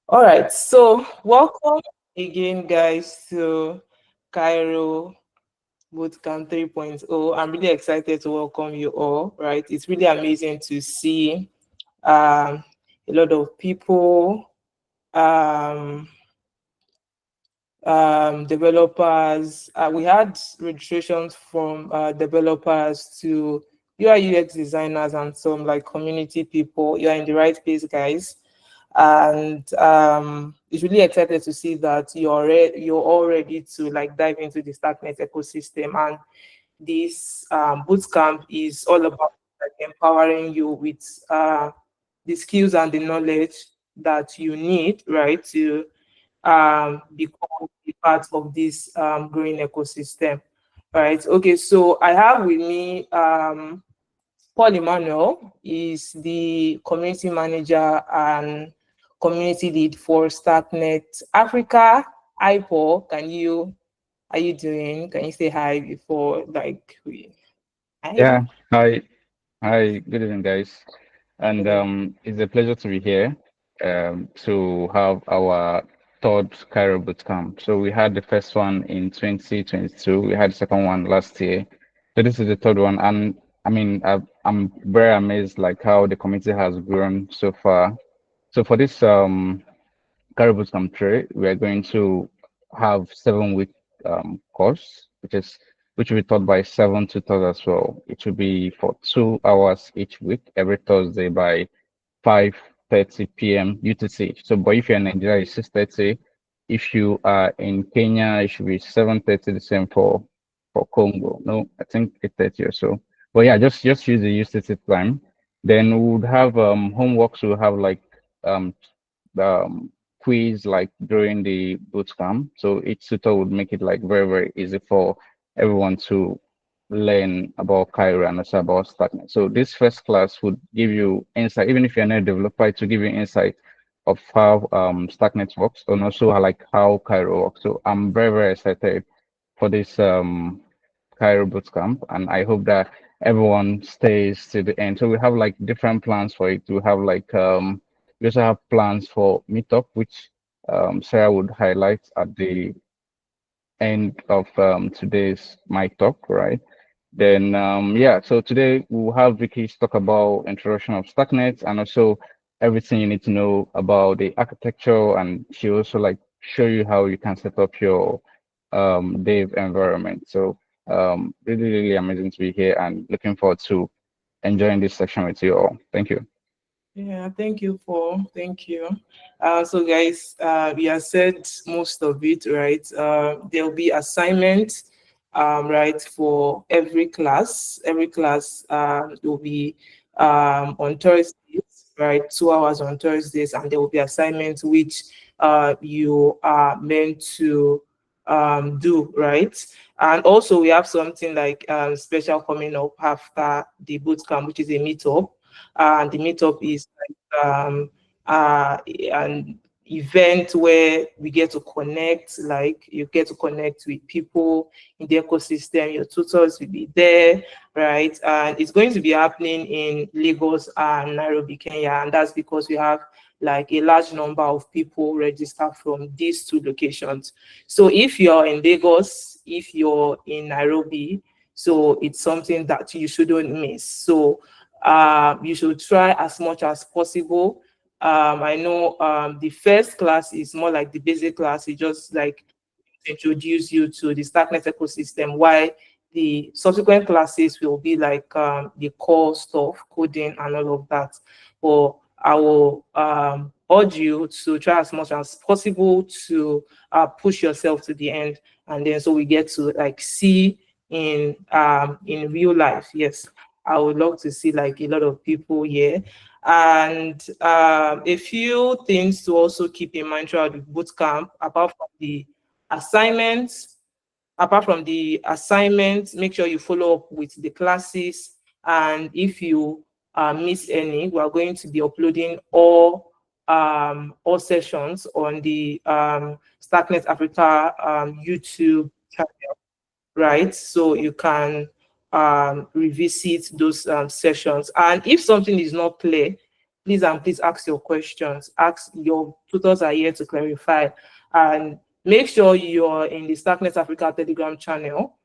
All right, so welcome again, guys, to Cairo Bootcamp 3.0. I'm really excited to welcome you all, right? It's really amazing to see a lot of people, um, developers. We had registrations from developers to UI UX designers and some like community people. You're in the right place, guys. And it's really excited to see that you're all ready to like dive into the Starknet ecosystem. And this bootcamp is all about like empowering you with the skills and the knowledge that you need, right, to become a part of this growing ecosystem. Right. Okay. So I have with me Paul Emmanuel is the community manager and community lead for Starknet Africa. Hi, Paul. Are you doing? Can you say hi before like we? Hi. Yeah, hi, hi, good evening, guys. And Good. it's a pleasure to be here to have our third Cairo Bootcamp. So we had the first one in 2022, we had the second one last year. So this is the third one. And I mean, I'm very amazed like how the community has grown so far. So for this Cairo Bootcamp 3, we are going to have 7 week course, which will be taught by 7 tutors as well. It will be for 2 hours each week, every Thursday by 5:30 p.m. UTC. So, but if you're in Nigeria, it's 6:30. If you are in Kenya, it should be 7:30. The same for Congo. No, I think 8:30 or so. But yeah, just use the UTC time. Then we would have homeworks. We'll have like um um, quiz like during the boot camp. So each tutor would make it like very easy for everyone to learn about Cairo and also about Starknet. So this first class would give you insight, even if you're not a developer, to give you insight of how Starknet works and also like how Cairo works. So I'm very excited for this Cairo Bootcamp, and I hope that everyone stays to the end. So we have like different plans for it. We have like we also have plans for meetup, which Sarah would highlight at the end of today's mic talk, right? Then yeah, so today we'll have Vickish talk about introduction of Starknet and also everything you need to know about the architecture, and she also like show you how you can set up your dev environment. So really amazing to be here and looking forward to enjoying this section with you all. Thank you. Yeah, thank you, Paul. Thank you. So, guys, we have said most of it, right? There will be assignments, right, for every class. Every class will be on Thursdays, right? 2 hours on Thursdays, and there will be assignments which you are meant to do, right? And also, we have something like special coming up after the boot camp, which is a meetup, and the meetup is like an event where we get to connect, like you get to connect with people in the ecosystem. Your tutors will be there, right? And it's going to be happening in Lagos and Nairobi, Kenya, and that's because we have like a large number of people register from these two locations. So if you're in Lagos, if you're in Nairobi, so it's something that you shouldn't miss. So you should try as much as possible. I know the first class is more like the basic class. It just like introduce you to the Starknet ecosystem, while the subsequent classes will be like the core stuff, coding and all of that. But I will urge you to try as much as possible to push yourself to the end, and then so we get to like see in real life. Yes, I would love to see like a lot of people here. And a few things to also keep in mind throughout the boot camp, assignments, apart from the assignments, make sure you follow up with the classes. And if you miss any, we are going to be uploading all sessions on the Starknet Africa YouTube channel, right? So you can revisit those sessions. And if something is not clear, please ask your questions. Ask, your tutors are here to clarify. And make sure you're in the Starknet Africa Telegram channel.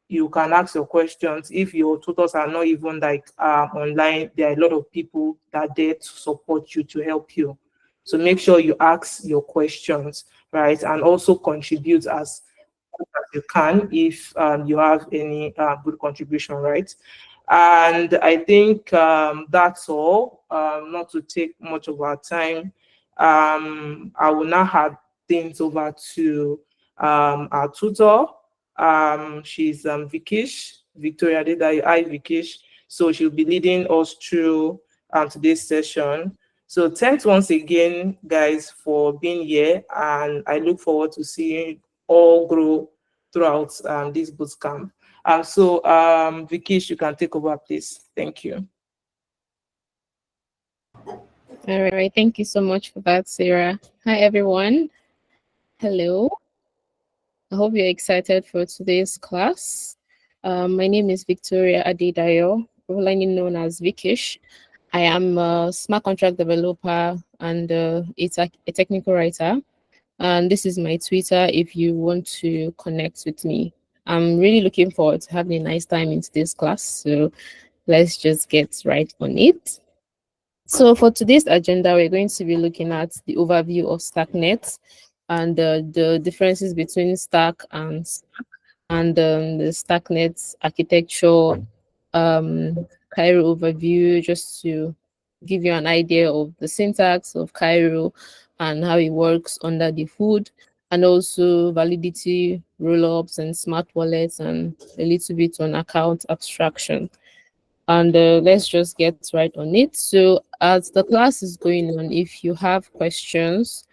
You can ask your questions. If your tutors are not even like online, there are a lot of people that are there to support you, to help you. So make sure you ask your questions, right? And also contribute as much as you can if you have any good contribution, right? And I think that's all. Not to take much of our time. I will now have things over to our tutor. She's Vickish, Victoria Dedayo. Hi, Vickish. So she'll be leading us through today's session. So thanks once again, guys, for being here. And I look forward to seeing you all grow throughout this bootcamp. Vickish, you can take over, please. Thank you. All right. Thank you so much for that, Sarah. Hi, everyone. Hello. I hope you're excited for today's class. My name is Victoria Adedayo, popularly known as Vickish. I am a smart contract developer and a technical writer. And this is my Twitter if you want to connect with me. I'm really looking forward to having a nice time in today's class. So let's just get right on it. So for today's agenda, we're going to be looking at the overview of Starknet and the differences between Stark and the Starknet architecture, Cairo overview, just to give you an idea of the syntax of Cairo and how it works under the hood, and also validity rollups and smart wallets, and a little bit on account abstraction. And let's just get right on it. So as the class is going on, if you have questions,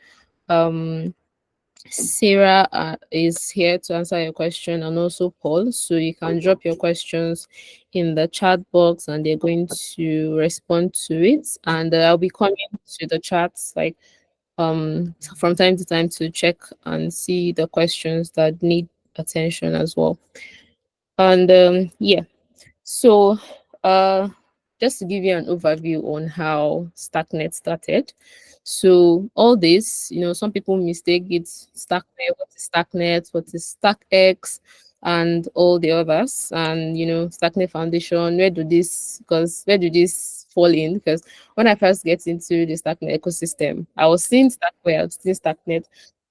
Sarah is here to answer your question, and also Paul. So you can drop your questions in the chat box and they're going to respond to it. And I'll be coming to the chats like from time to time to check and see the questions that need attention as well. And yeah, so just to give you an overview on how Starknet started. So all this, some people mistake it Starknet, what is Starknet, what is StarkX, and all the others. And Starknet Foundation, where do this fall in? Because when I first get into the Starknet ecosystem, I was seeing Starkware, I was seeing Starknet,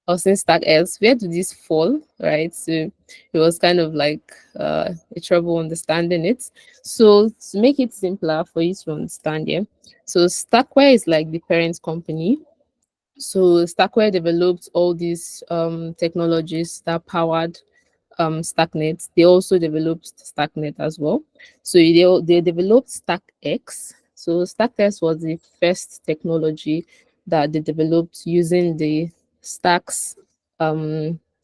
I was seeing StarkX. Where do these fall? Right. So it was kind of like a trouble understanding it. So to make it simpler for you to understand, yeah. So Starkware is like the parent company. So Starkware developed all these technologies that powered Starknet. They also developed Starknet as well. So they developed StarkX. So StarkX was the first technology that they developed using the Stacks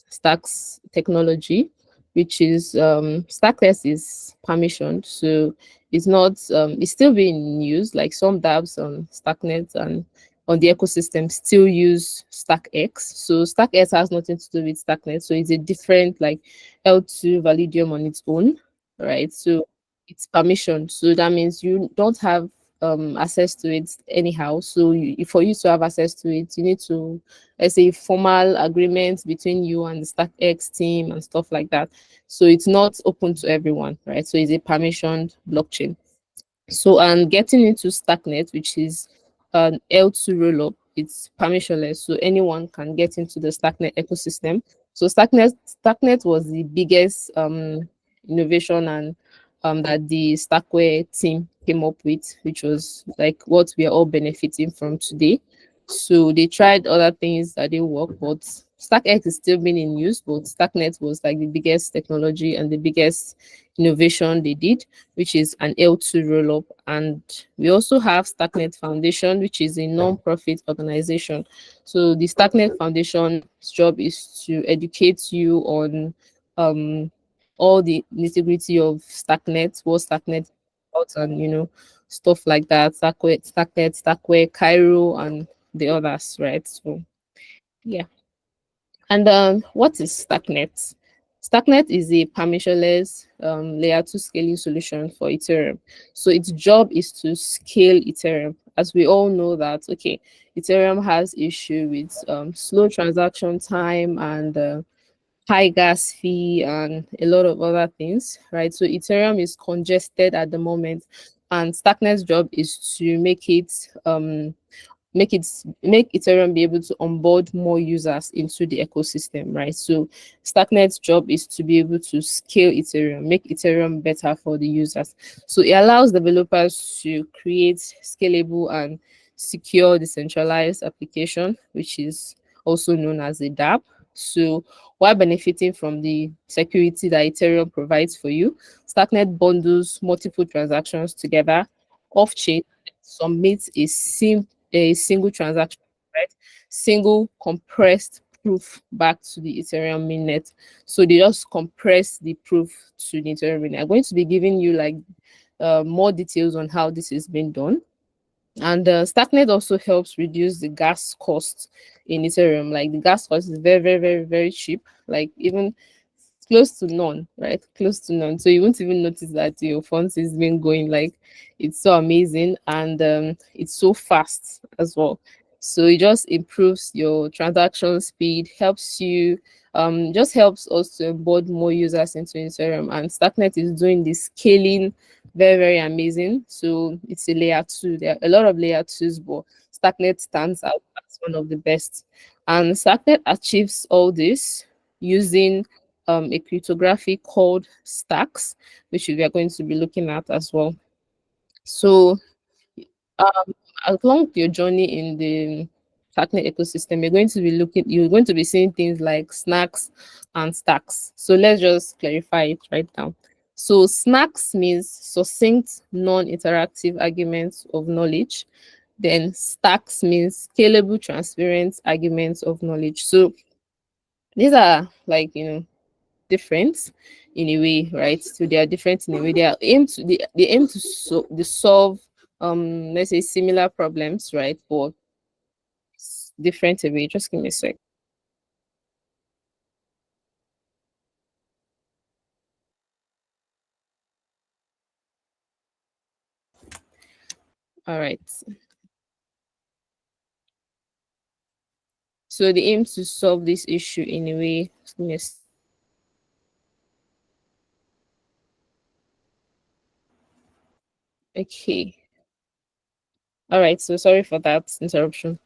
Stacks technology, which is StarkX is permissioned. So it's still being used. Like some dApps on Starknet and on the ecosystem still use StarkX. So StarkX has nothing to do with Starknet. So it's a different like L2 Validium on its own, right? So it's permissioned. So that means you don't have access to it anyhow. So for you to have access to it, you need to, let's say, formal agreement between you and the StarkX team and stuff like that. So it's not open to everyone, right? So it's a permissioned blockchain. So and getting into Starknet, which is an L2 rollup, it's permissionless, so anyone can get into the Starknet ecosystem. So Starknet was the biggest innovation and that the Starkware team came up with, which was like what we are all benefiting from today. So they tried other things that didn't work, but StarkX is still being in use, but Starknet was like the biggest technology and the biggest innovation they did, which is an L2 rollup. And we also have Starknet Foundation, which is a non-profit organization. So the Starknet Foundation's job is to educate you on all the nitty-gritty of Starknet, what Starknet is about, and stuff like that, Starkware, Cairo, and the others, right? So yeah. And what is Starknet? Starknet is a permissionless layer 2 scaling solution for Ethereum. So its job is to scale Ethereum. as we all know that, okay, Ethereum has issue with slow transaction time and high gas fee and a lot of other things, right? So Ethereum is congested at the moment, and Starknet's job is to make Ethereum be able to onboard more users into the ecosystem, right? So Starknet's job is to be able to scale Ethereum, make Ethereum better for the users. So it allows developers to create scalable and secure decentralized application, which is also known as a dApp. So while benefiting from the security that Ethereum provides for you, Starknet bundles multiple transactions together off-chain, submits a single transaction, right? Single compressed proof back to the Ethereum mainnet. So they just compress the proof to the Ethereum mainnet. I'm going to be giving you like more details on how this is being done. And Starknet also helps reduce the gas cost in Ethereum. Like the gas cost is very, very, very, very cheap. Like even close to none, right? Close to none. So you won't even notice that your funds is been going. Like it's so amazing, and it's so fast as well. So it just improves your transaction speed, helps you, just helps us to onboard more users into Ethereum. And Starknet is doing this scaling very, very amazing. So it's a layer two. There are a lot of layer twos, but Starknet stands out as one of the best. And Starknet achieves all this using a cryptography called stacks, which we are going to be looking at as well. So um, along your journey in the Starknet ecosystem, you're going to be seeing things like snacks and stacks. So let's just clarify it right now. So snacks means succinct, non-interactive arguments of knowledge. Then stacks means scalable, transparent arguments of knowledge. So these are like, different in a way, right? So they are different in a way. They aim to solve let's say similar problems, right? But different in a way. Just give me a sec. All right. So they aim to solve this issue in a way. Just give me a Okay. All right. So sorry for that interruption.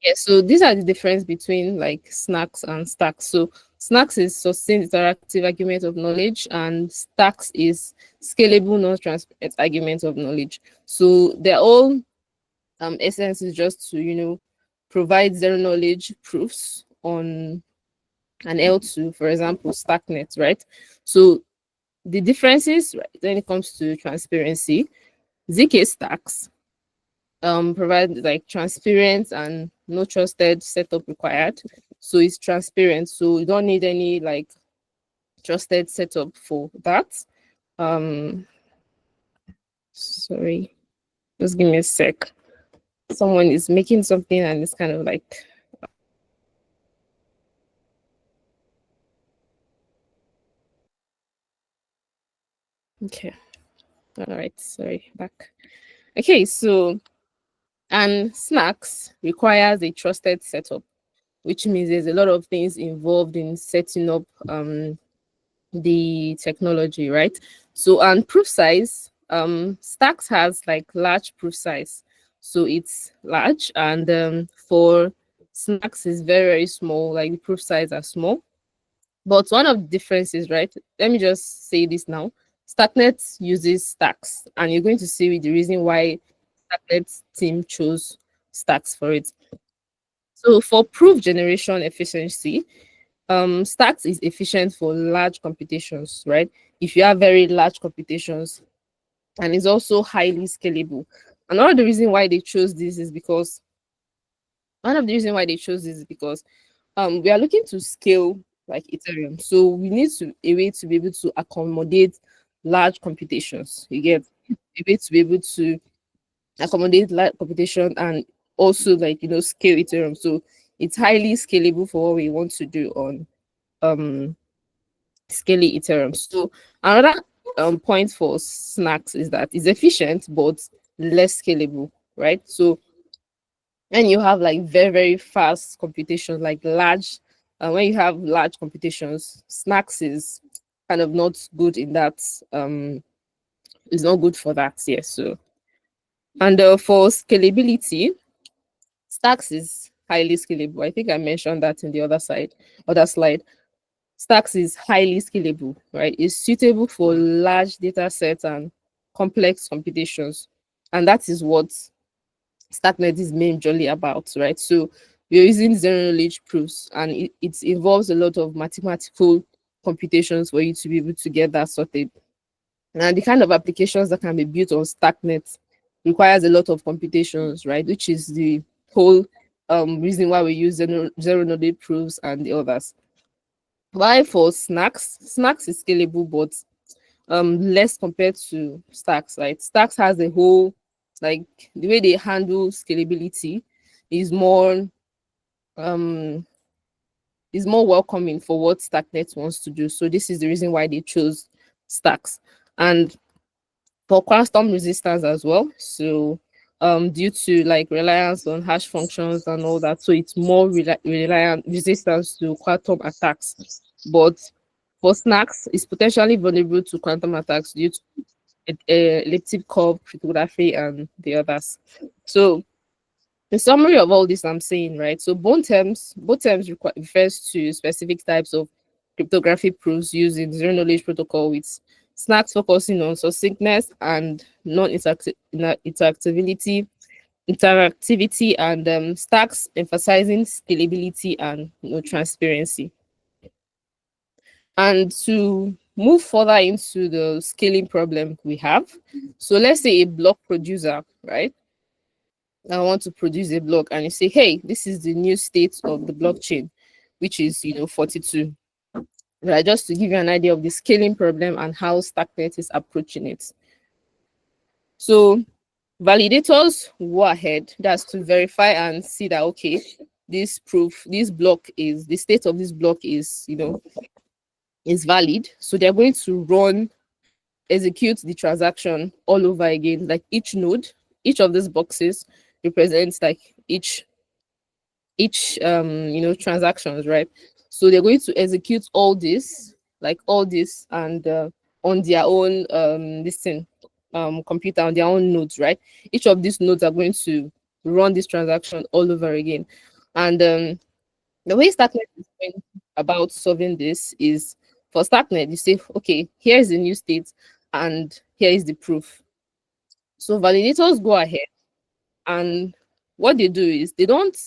Yeah, so these are the difference between like snacks and stacks. So snacks is sustained interactive argument of knowledge, and stacks is scalable, non-transparent argument of knowledge. So they're all essence is just to provide zero knowledge proofs on an L2, for example, Starknet, right? So the differences, right, when it comes to transparency, ZK stacks provide like transparent and no trusted setup required. So it's transparent, so you don't need any like trusted setup for that. um Sorry, just give me a sec. Someone is making something and it's kind of like, okay, all right, sorry, back. Okay, so and snacks requires a trusted setup, which means there's a lot of things involved in setting up the technology, right? So and proof size, stacks has like large proof size, so it's large, and for snacks is very, very small, like the proof size are small. But one of the differences, right? Let me just say this now. Starknet uses stacks, and you're going to see the reason why Starknet team chose stacks for it. So for proof generation efficiency, stacks is efficient for large computations, right? If you have very large computations, and it's also highly scalable. And one of the reason why they chose this is because we are looking to scale like Ethereum. So we need a way to be able to accommodate large computations. You get a way to be able to accommodate large computation and also like scale Ethereum. So it's highly scalable for what we want to do on um scaling Ethereum. So another point for snacks is that it's efficient but less scalable, right? So and you have like very, very fast computation, like large, when you have large computations, snacks is kind of not good in that, is not good for that, yeah. So and for scalability, stacks is highly scalable. I think I mentioned that in the other slide. Stacks is highly scalable, right? It's suitable for large data sets and complex computations. And that is what Starknet is majorly about, right? So we're using zero knowledge proofs, and it involves a lot of mathematical computations for you to be able to get that sorted. And the kind of applications that can be built on Starknet requires a lot of computations, right? Which is the whole reason why we use zero knowledge proofs and the others. Why for snacks is scalable, but less compared to stacks, right? Stacks has a whole, like, the way they handle scalability is more um welcoming for what Starknet wants to do. So this is the reason why they chose stacks. And for quantum resistance as well, so due to like reliance on hash functions and all that, so it's more reliant resistance to quantum attacks. But for snacks, it's potentially vulnerable to quantum attacks due to elliptic curve cryptography and the others. So the summary of all this I'm saying, right? So both terms refers to specific types of cryptography proofs using zero knowledge protocol, with snacks focusing on succinctness and interactivity, and stacks emphasizing scalability and transparency. And to move further into the scaling problem we have, so let's say a block producer, right? I want to produce a block, and you say, hey, this is the new state of the blockchain, which is 42. Right, just to give you an idea of the scaling problem and how Starknet is approaching it. So validators go ahead, that's to verify and see that, okay, this block is, the state of this block is, is valid. So they're going to execute the transaction all over again. Like each node, each of these boxes represents like each transactions, right? So they're going to execute all this, and on their own computer, on their own nodes, right? Each of these nodes are going to run this transaction all over again. And the way Starknet is going about solving this is, for Starknet, you say, okay, here is the new state and here is the proof. So validators go ahead, and what they do is they don't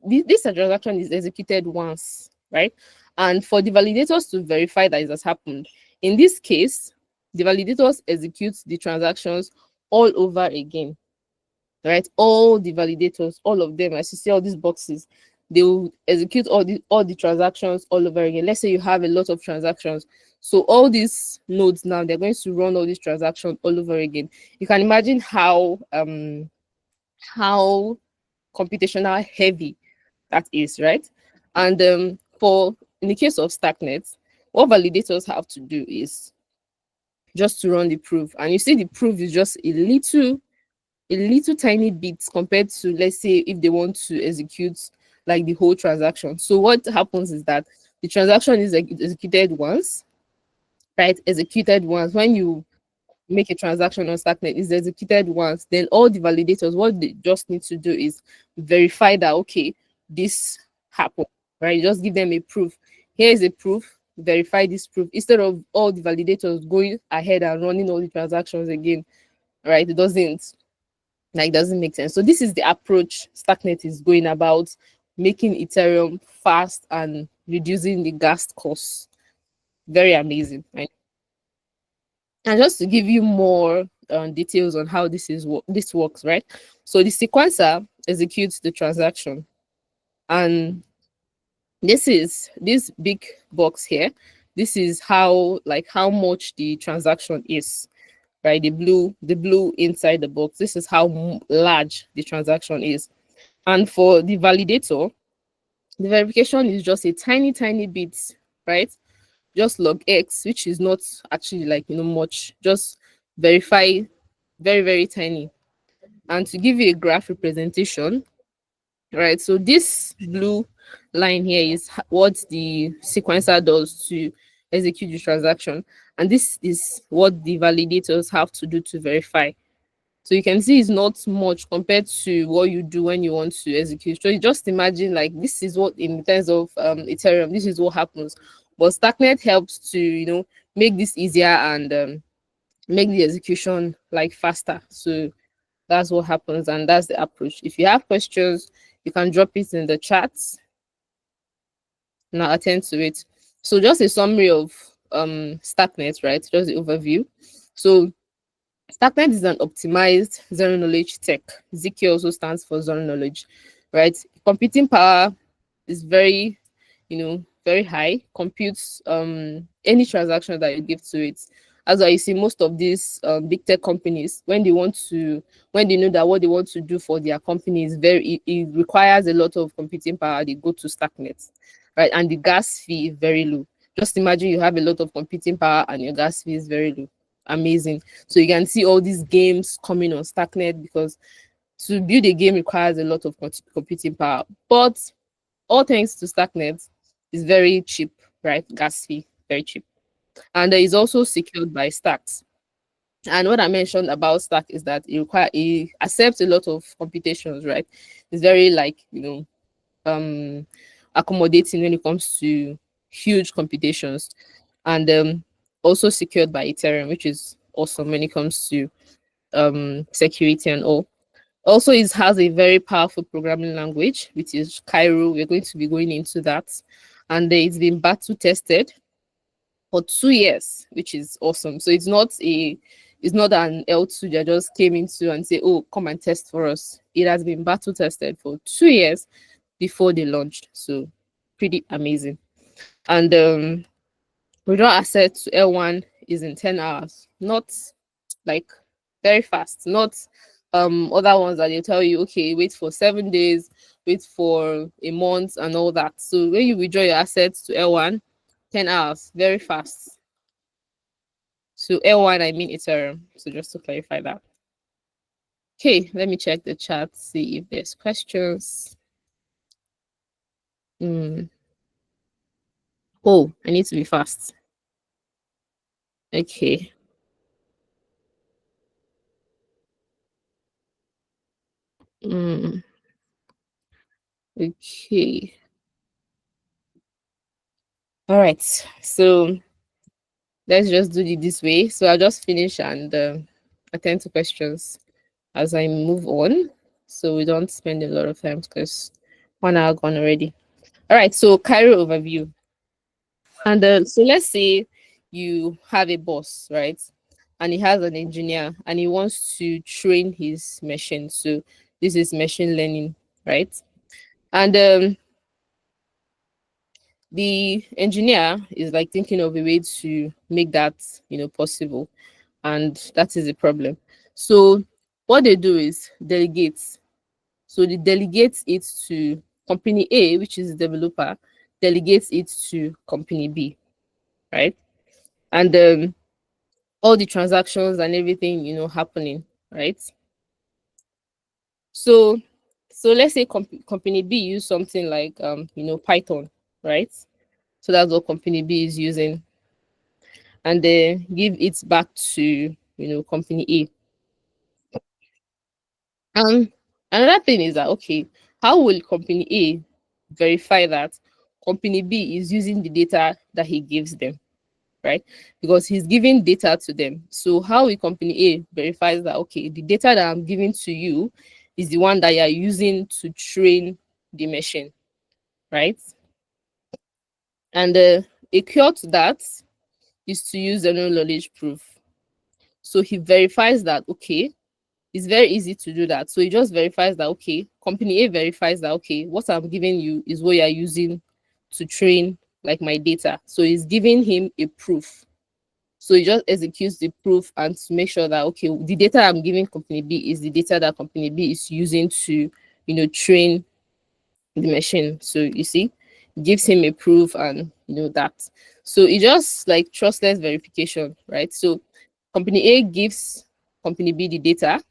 this transaction is executed once, right? And for the validators to verify that it has happened, in this case, the validators execute the transactions all over again, right? All the validators, all of them, as you see all these boxes, they will execute all the transactions all over again. Let's say you have a lot of transactions, so all these nodes now, they're going to run all these transactions all over again. You can imagine how computational heavy that is, right? And in the case of Starknet, what validators have to do is just to run the proof, and you see the proof is just a little tiny bit compared to, let's say, if they want to execute like the whole transaction. So what happens is that the transaction is executed once, right? Executed once. When you make a transaction on Starknet, is executed once, then all the validators, what they just need to do is verify that, okay, this happened, right? Just give them a proof. Here is a proof, verify this proof, instead of all the validators going ahead and running all the transactions again, right? It doesn't make sense. So this is the approach Starknet is going about, making Ethereum fast and reducing the gas costs. Very amazing, right? And just to give you more details on how this works, right? So the sequencer executes the transaction, and this big box here. This is how much the transaction is, right? The blue inside the box. This is how large the transaction is. And for the validator, the verification is just a tiny bit, right? Just log X, which is not actually much. Just verify, very, very tiny. And to give you a graph representation, right? So this blue line here is what the sequencer does to execute the transaction. And this is what the validators have to do to verify. So you can see it's not much compared to what you do when you want to execute. So you just imagine like this is what in terms of Ethereum, this is what happens. But Starknet helps to, make this easier and make the execution like faster. So that's what happens, and that's the approach. If you have questions, you can drop it in the chat and I'll attend to it. So just a summary of Starknet, right? Just the overview. So Starknet is an optimized zero knowledge tech. ZK also stands for zero knowledge, right? Computing power is very, very high. Computes any transaction that you give to it. As I see, most of these big tech companies, when they know that what they want to do for their company is it requires a lot of computing power, they go to Starknet, right? And the gas fee is very low. Just imagine you have a lot of computing power and your gas fee is very low. Amazing. So you can see all these games coming on Starknet because to build a game requires a lot of computing power. But all thanks to Starknet, is very cheap, right? Gas fee, very cheap. And it is also secured by stacks. And what I mentioned about Stack is that it accepts a lot of computations, right? It's very accommodating when it comes to huge computations, and also secured by Ethereum, which is awesome when it comes to security and all. Also, it has a very powerful programming language, which is Cairo. We're going to be going into that, and it's been battle tested for 2 years, which is awesome. So it's not an L2 that just came into and say, oh, come and test for us. It has been battle tested for 2 years before they launched. So pretty amazing. And withdrawal access to L1 is in 10 hours. Not like very fast, not other ones that they tell you, okay, wait for 7 days, wait for a month and all that. So when you withdraw your assets to L1, 10 hours, very fast. So L1, I mean Ethereum. So just to clarify that. Okay, let me check the chat, see if there's questions. Oh, I need to be fast. Okay. Okay. All right. So let's just do it this way. So I'll just finish and attend to questions as I move on, so we don't spend a lot of time because 1 hour gone already. All right. So Cairo overview. And so let's say you have a boss, right? And he has an engineer and he wants to train his machine. So this is machine learning, right? And the engineer is like thinking of a way to make that possible, and that is the problem. So what they do is delegate. So they delegate it to company A, which is the developer, delegates it to company B, right? And all the transactions and everything happening, right? So let's say company B use something like Python, right? So that's what company B is using, and they give it back to company A. And another thing is that, okay, how will company A verify that company B is using the data that he gives them, right? Because he's giving data to them. So how will company A verifies that, okay, the data that I'm giving to you is the one that you're using to train the machine, right? And a cure to that is to use a no knowledge proof. So he verifies that, okay, it's very easy to do that. So he just verifies that, okay, company A verifies that, okay, what I'm giving you is what you're using to train like my data. So he's giving him a proof. So he just executes the proof and to make sure that, okay, the data I'm giving company B is the data that company B is using to, train the machine. So you see, gives him a proof and that. So it just like trustless verification, right? So company A gives company B the data,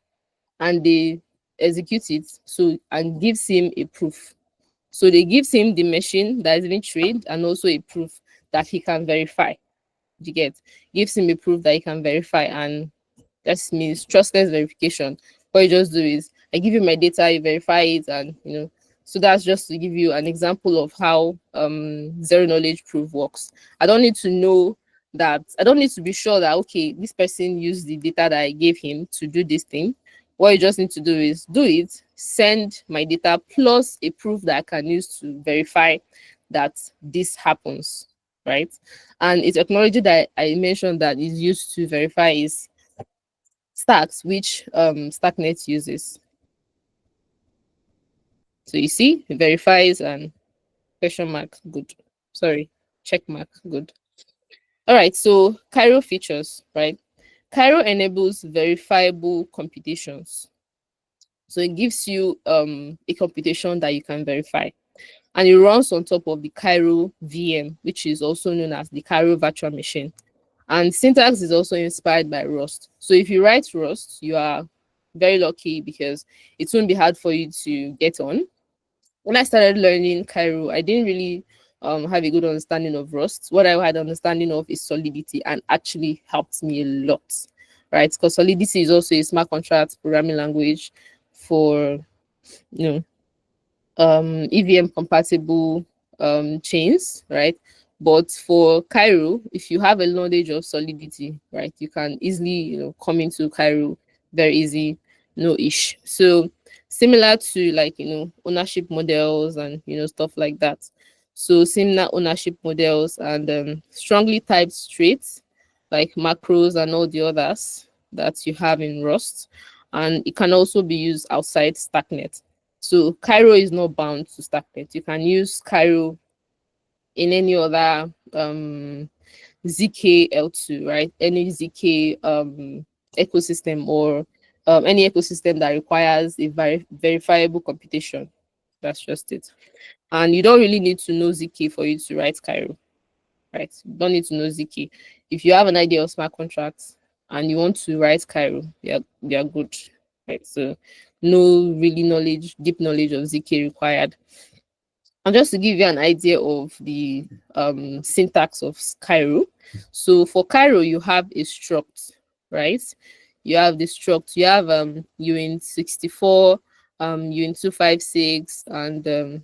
and they execute it, so, and gives him a proof. So they gives him the machine that has been trained and also a proof that he can verify. You get, gives him a proof that he can verify, and that means trustless verification. What you just do is I give you my data, you verify it, and so that's just to give you an example of how zero knowledge proof works. I don't need to know that, I don't need to be sure that okay, this person used the data that I gave him to do this thing. What you just need to do is do it, send my data plus a proof that I can use to verify that this happens, right? And a technology that I mentioned that is used to verify is stacks, which Starknet uses. So you see, it verifies and question mark, good. Sorry, check mark, good. All right, so Cairo features, right? Cairo enables verifiable computations. So it gives you a computation that you can verify. And it runs on top of the Cairo VM, which is also known as the Cairo virtual machine. And syntax is also inspired by Rust. So if you write Rust, you are very lucky because it won't be hard for you to get on. When I started learning Cairo, I didn't really have a good understanding of Rust. What I had understanding of is Solidity, and actually helped me a lot, right? Because Solidity is also a smart contract programming language for EVM compatible chains, right? But for Cairo, if you have a knowledge of Solidity, right, you can easily come into Cairo very easy, no ish. So similar to like ownership models and stuff like that. So similar ownership models and strongly typed traits like macros and all the others that you have in Rust, and it can also be used outside Starknet. So Cairo is not bound to Starknet. You can use Cairo in any other ZK L2, right? Any ZK ecosystem, or any ecosystem that requires a verifiable computation. That's just it. And you don't really need to know ZK for you to write Cairo, right? You don't need to know ZK. If you have an idea of smart contracts and you want to write Cairo, you're good, right? So no really deep knowledge of ZK required. And just to give you an idea of the syntax of Cairo. So for Cairo, you have a struct, right? You have the struct. You have uint 64, uint 256, and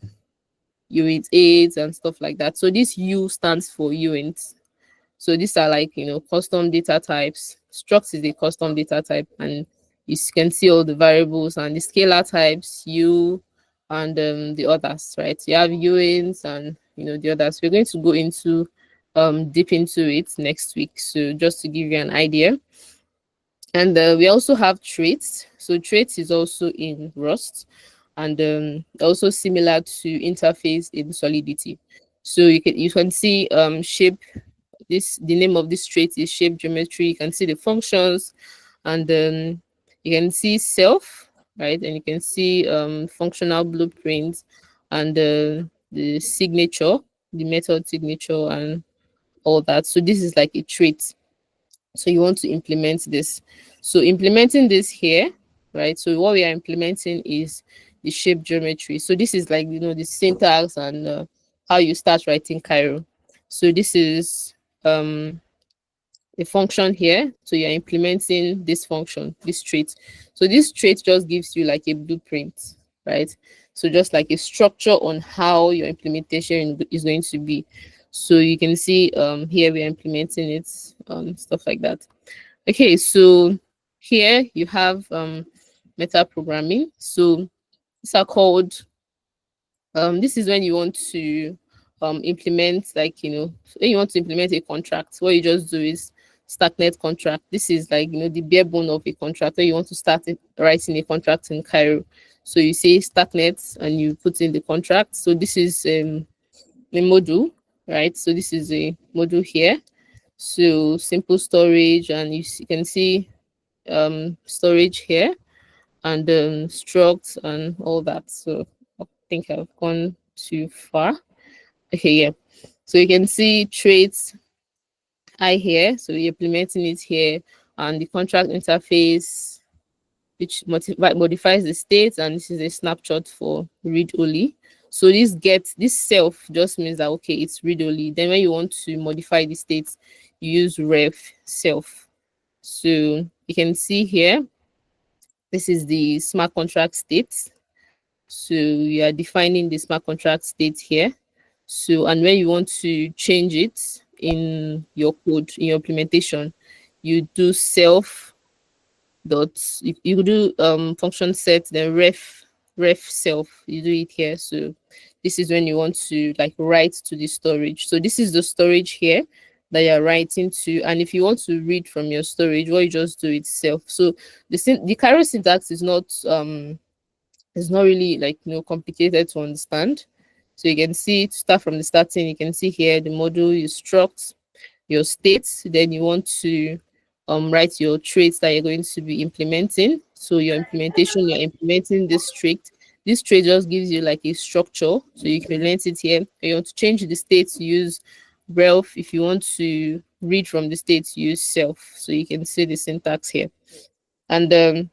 uint 8 and stuff like that. So this U stands for uint. So these are like custom data types. Struct is a custom data type, and you can see all the variables and the scalar types, U, and the others, right? You have uints and the others. We're going to go into deep into it next week. So just to give you an idea. And we also have traits. So traits is also in Rust, and also similar to interface in Solidity. So you can see shape. The name of this trait is shape geometry. You can see the functions, and you can see self, right? And you can see functional blueprints, and the signature, the method signature, and all that. So this is like a trait. So you want to implement this. So implementing this here, right? So what we are implementing is the shape geometry. So this is like the syntax and how you start writing Cairo. So this is a function here. So you're implementing this function, this trait. So this trait just gives you like a blueprint, right? So just like a structure on how your implementation is going to be. So you can see here we're implementing it, stuff like that. Okay, so here you have meta programming. So these are called this is when you want to implement, like when you want to implement a contract. What you just do is Starknet contract. This is like the bare bone of a contract. Where you want to start writing a contract in Cairo. So you say Starknet and you put in the contract. So this is a module, right? So this is a module here. So simple storage, and you can see storage here, and structs and all that. So I think I've gone too far. Okay, yeah. So you can see traits I here. So we're implementing it here, and the contract interface which modifies the state, and this is a snapshot for read only. So this self just means that okay, it's read only. Then when you want to modify the state, you use ref self. So you can see here, this is the smart contract state. So you are defining the smart contract state here. So, and when you want to change it in your code, in your implementation, you do self dot, you do function set, then ref self, you do it here. So this is when you want to like write to the storage. So this is the storage here that you're writing to, and if you want to read from your storage, what you just do itself. So the Cairo syntax is not it's not really like complicated to understand. So you can see, to start from the starting, you can see here the module, you struct your states, then you want to write your traits that you're going to be implementing. So your implementation, you're implementing this trait. This trait just gives you like a structure. So you can implement it here. If you want to change the states, use ref. If you want to read from the states, use self. So you can see the syntax here. And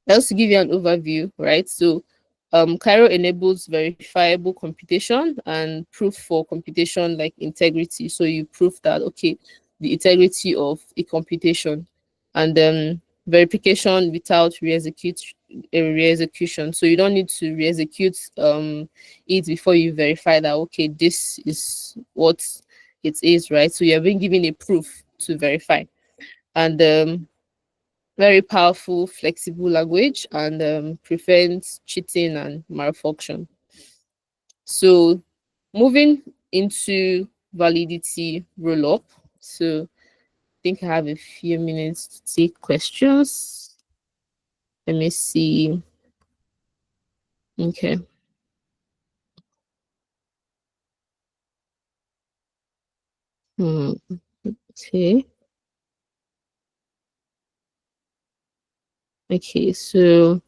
just to give you an overview, right? So Cairo enables verifiable computation and proof for computation like integrity. So you prove that, okay, the integrity of a computation, and verification without re-execution. So you don't need to re-execute it before you verify that, okay, this is what it is, right? So you're being given a proof to verify. And very powerful, flexible language, and prevents cheating and malfunction. So moving into validity rollup. So I think I have a few minutes to take questions. Let me see. Okay. Okay. Okay, so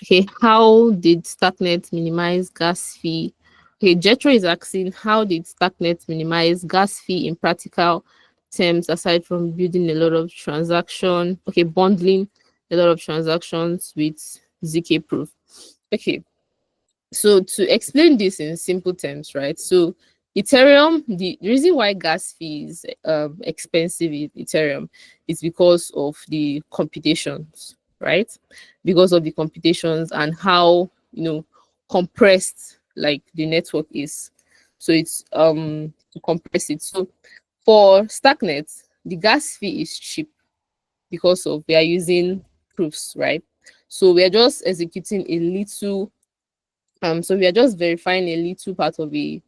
okay, how did Starknet minimize gas fee? Okay, Jetro is asking, how did Starknet minimize gas fee in practical terms, aside from building a lot of transaction, okay, bundling a lot of transactions with ZK proof? Okay, so to explain this in simple terms, right? So Ethereum, the reason why gas fee is expensive in Ethereum is because of the computations, right? Because of the computations and how compressed like the network is. So it's to compress it. So for Starknet, the gas fee is cheap because of we are using proofs, right? So we are just executing a little so we are just verifying a little part of a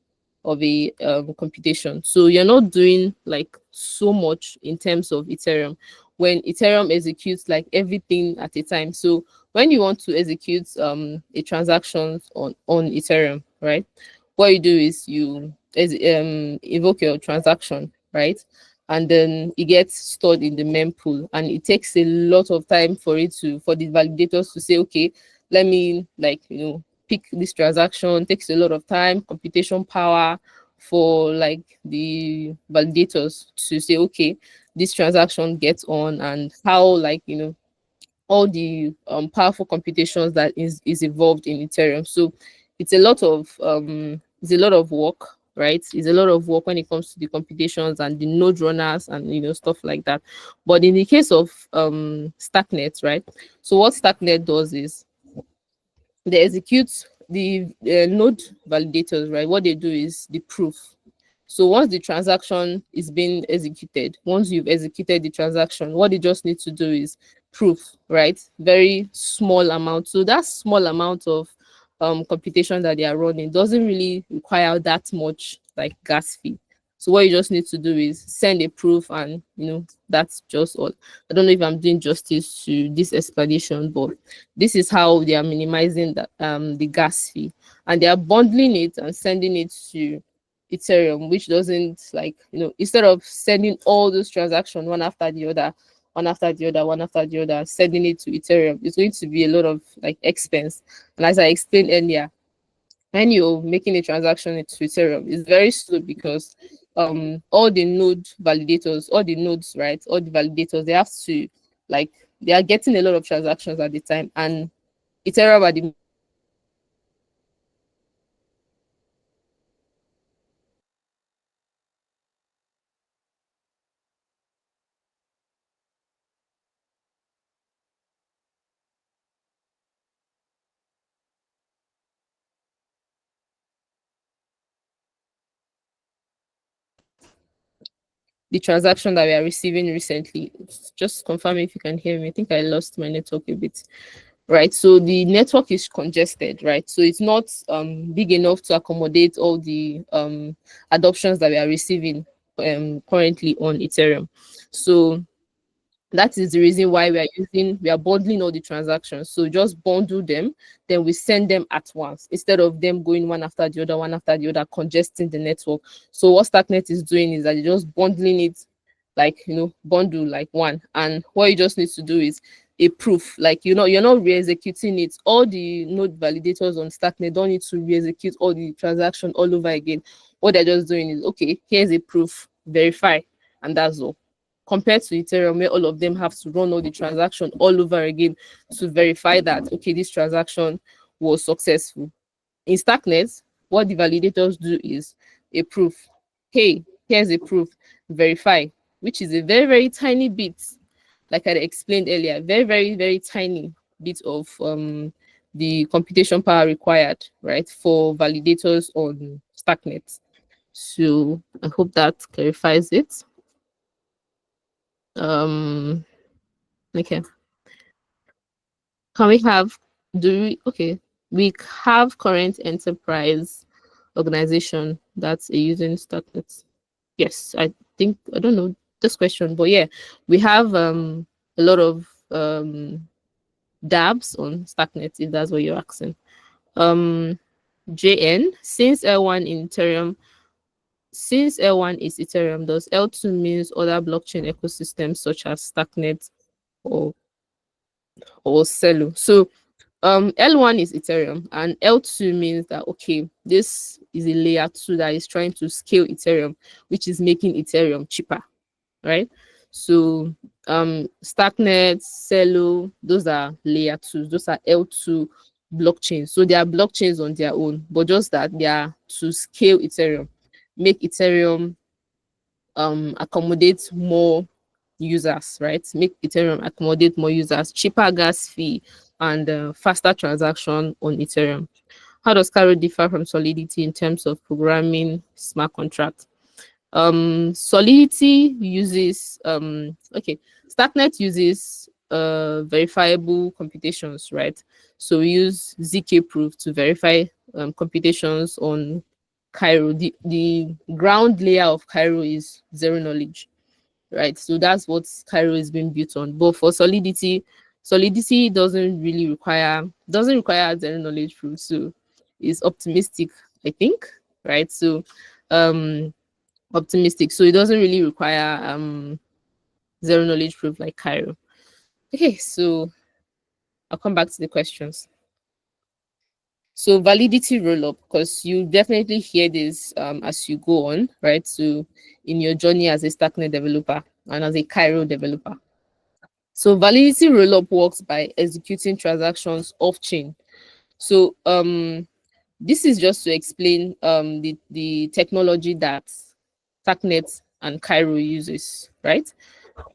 computation. So you're not doing like so much in terms of Ethereum when Ethereum executes like everything at a time. So when you want to execute a transaction on Ethereum, right? What you do is you evoke your transaction, right? And then it gets stored in the mempool, and it takes a lot of time for the validators to say, okay, let me pick this transaction. Takes a lot of time, computation power for like the validators to say, okay, this transaction gets on, and how all the powerful computations that is involved in Ethereum. So it's a lot of work, right? It's a lot of work when it comes to the computations and the node runners and stuff like that. But in the case of Starknet, right? So what Starknet does is they execute the node validators, right? What they do is the proof. So once the transaction is being executed, once you've executed the transaction, what they just need to do is proof, right? Very small amount. So that small amount of computation that they are running doesn't really require that much like gas fee. So what you just need to do is send a proof, and that's just all. I don't know if I'm doing justice to this explanation, but this is how they are minimizing the gas fee, and they are bundling it and sending it to Ethereum, which doesn't instead of sending all those transactions one after the other, sending it to Ethereum, it's going to be a lot of expense. And as I explained earlier, when you're making a transaction to Ethereum, it's very slow because all the node validators, all the nodes, right? All the validators, they have to, like, they are getting a lot of transactions at the time, and Ethereum at the transaction that we are receiving recently. Just confirm if you can hear me. I think I lost my network a bit. Right, so the network is congested, right? So it's not big enough to accommodate all the adoptions that we are receiving currently on Ethereum. So that is the reason why we are bundling all the transactions. So just bundle them, then we send them at once instead of them going one after the other, congesting the network. So what Starknet is doing is that you're just bundling it, like, bundle like one, and what you just need to do is a proof, like, you're not re-executing it. All the node validators on Starknet don't need to re-execute all the transaction all over again. What they're just doing is, okay, here's a proof, verify, and that's all. Compared to Ethereum, where all of them have to run all the transaction all over again to verify that, okay, this transaction was successful. In Starknet, what the validators do is a proof. Hey, here's a proof, verify, which is a very, very tiny bit, like I explained earlier, very, very, very tiny bit of the computation power required, right, for validators on Starknet. So I hope that clarifies it. Okay. Can we have, we have current enterprise organization that's using Starknet. Yes, I think, I don't know this question, but yeah, we have a lot of dApps on Starknet, if that's what you're asking. JN, since L1 in Ethereum, since L1 is Ethereum, does L2 means other blockchain ecosystems such as Starknet or Celo? So L1 is Ethereum, and L2 means that, okay, this is a layer 2 that is trying to scale Ethereum, which is making Ethereum cheaper, right? So Starknet, Celo, those are layer 2s, those are L2 blockchains. So they are blockchains on their own, but just that they are to scale Ethereum, make Ethereum accommodate more users, right? Make Ethereum accommodate more users, cheaper gas fee, and faster transaction on Ethereum. How does Cairo differ from Solidity in terms of programming smart contracts? Solidity uses Starknet uses verifiable computations, right? So we use ZK proof to verify computations on Cairo. The ground layer of Cairo is zero knowledge, right? So that's what Cairo is being built on. But for Solidity doesn't require zero knowledge proof. So it's optimistic, I think, right? So optimistic. So it doesn't really require zero knowledge proof like Cairo. Okay, so I'll come back to the questions. So validity rollup, because you definitely hear this as you go on, right? So in your journey as a Starknet developer and as a Cairo developer. So validity rollup works by executing transactions off chain. So this is just to explain the technology that Starknet and Cairo uses, right?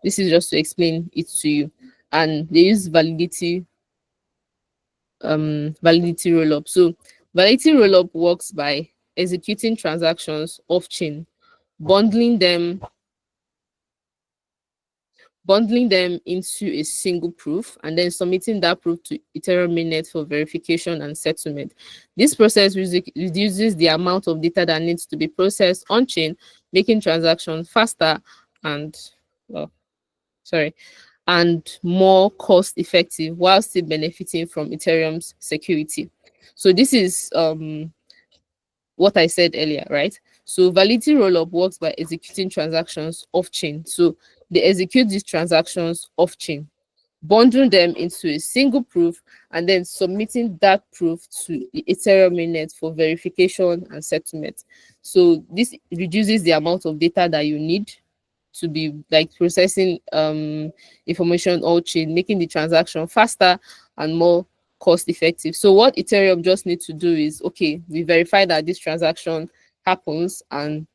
This is just to explain it to you. And they use validity rollup. So validity rollup works by executing transactions off chain, bundling them into a single proof, and then submitting that proof to Ethereum mainnet for verification and settlement. This process reduces the amount of data that needs to be processed on chain, making transactions faster and and more cost effective while still benefiting from Ethereum's security. So this is what I said earlier, right? So validity rollup works by executing transactions off chain. So they execute these transactions off chain. bundling them into a single proof, and then submitting that proof to the Ethereum mainnet for verification and settlement. So this reduces the amount of data that you need to be like processing information all chain, making the transaction faster and more cost effective. So what Ethereum just needs to do is, okay, we verify that this transaction happens, and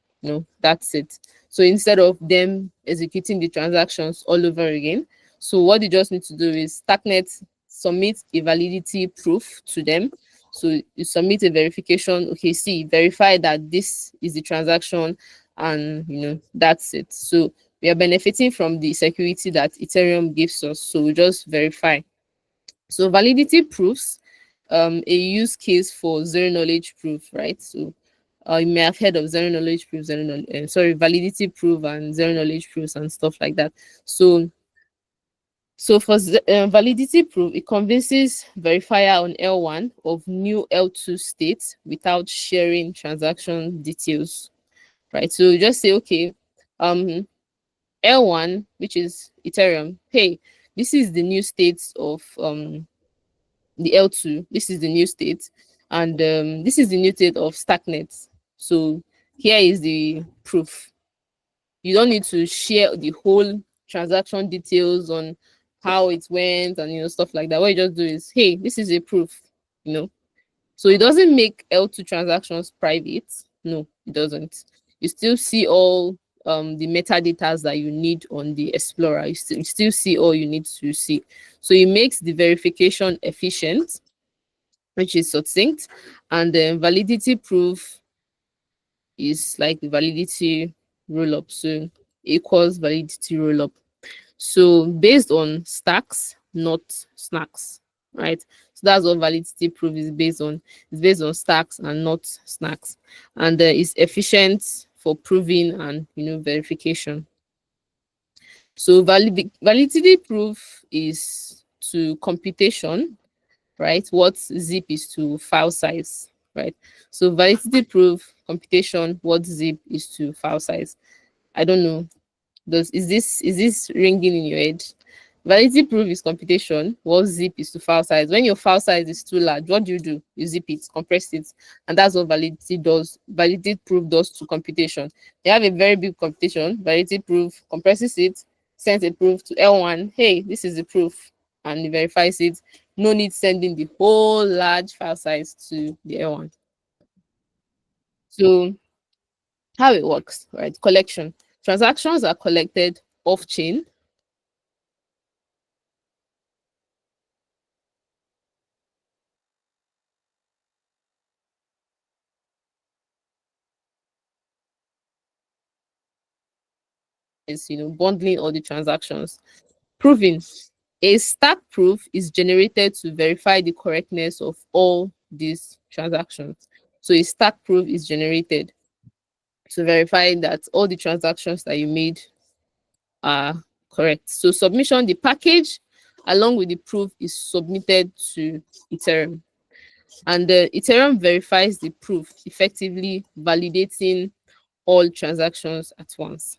that's it. So instead of them executing the transactions all over again, so what they just need to do is Starknet submit a validity proof to them. So you submit a verification, okay, see, verify that this is the transaction, and that's it. So we are benefiting from the security that Ethereum gives us. So we just verify. So validity proofs, a use case for zero knowledge proof, right? So you may have heard of zero knowledge proof, validity proof and zero knowledge proofs and stuff like that. So for validity proof, it convinces verifier on L1 of new L2 states without sharing transaction details, right? So you just say, okay, L1, which is Ethereum, hey, this is the new states of the L2, this is the new state, and this is the new state of Starknet. So here is the proof. You don't need to share the whole transaction details on how it went and stuff like that. What you just do is, hey, this is a proof, So it doesn't make L2 transactions private. No, it doesn't. You still see all the metadata that you need on the Explorer. You still see all you need to see. So it makes the verification efficient, which is succinct, and then validity proof is like the validity rollup. So equals validity rollup. So based on stacks, not snacks, right? So that's what validity proof is based on. It's based on stacks and not snacks, and it's efficient for proving and verification. So validity proof is to computation, right? What zip is to file size, right? So validity proof computation, what zip is to file size. I don't know. Is this ringing in your head? Validity proof is computation. What zip is to file size. When your file size is too large, what do? You zip it, compress it, and that's what validity does. Validity proof does to computation. You have a very big computation. Validity proof compresses it, sends a proof to L1. Hey, this is the proof, and it verifies it. No need sending the whole large file size to the L1. So how it works, right? Collection. Transactions are collected off chain. Is bundling all the transactions. Proving. A stack proof is generated to verify the correctness of all these transactions. So a stack proof is generated to verify that all the transactions that you made are correct. So submission, the package along with the proof is submitted to Ethereum. And the Ethereum verifies the proof, effectively validating all transactions at once.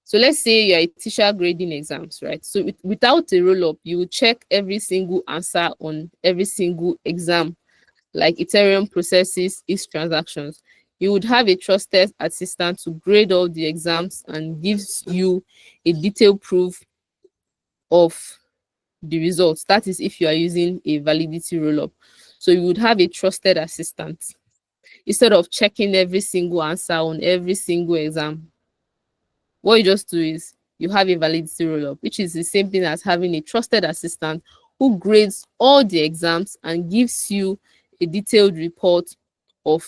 So let's say you're a teacher grading exams, right? So without a roll-up, you will check every single answer on every single exam, like Ethereum processes its transactions. You would have a trusted assistant to grade all the exams and gives you a detailed proof of the results. That is if you are using a validity roll-up. So you would have a trusted assistant instead of checking every single answer on every single exam. What you just do is you have a validity roll-up, which is the same thing as having a trusted assistant who grades all the exams and gives you a detailed report of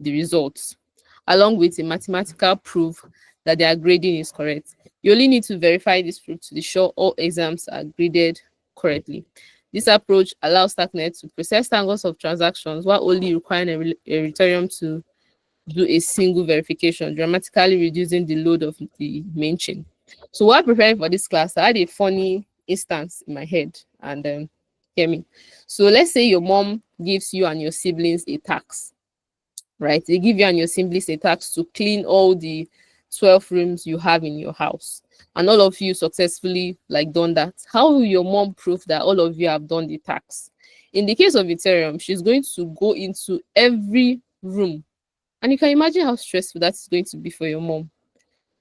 the results, along with a mathematical proof that their grading is correct. You only need to verify this proof to be sure all exams are graded correctly. This approach allows Starknet to process thousands of transactions while only requiring a Ethereum to do a single verification, dramatically reducing the load of the main chain. So while preparing for this class, I had a funny instance in my head, and hear me. So let's say your mom gives you and your siblings a tax, right? They give you and your siblings a tax to clean all the 12 rooms you have in your house. and all of you successfully like done that, how will your mom prove that all of you have done the tax? In the case of Ethereum, she's going to go into every room, and you can imagine how stressful that is going to be for your mom,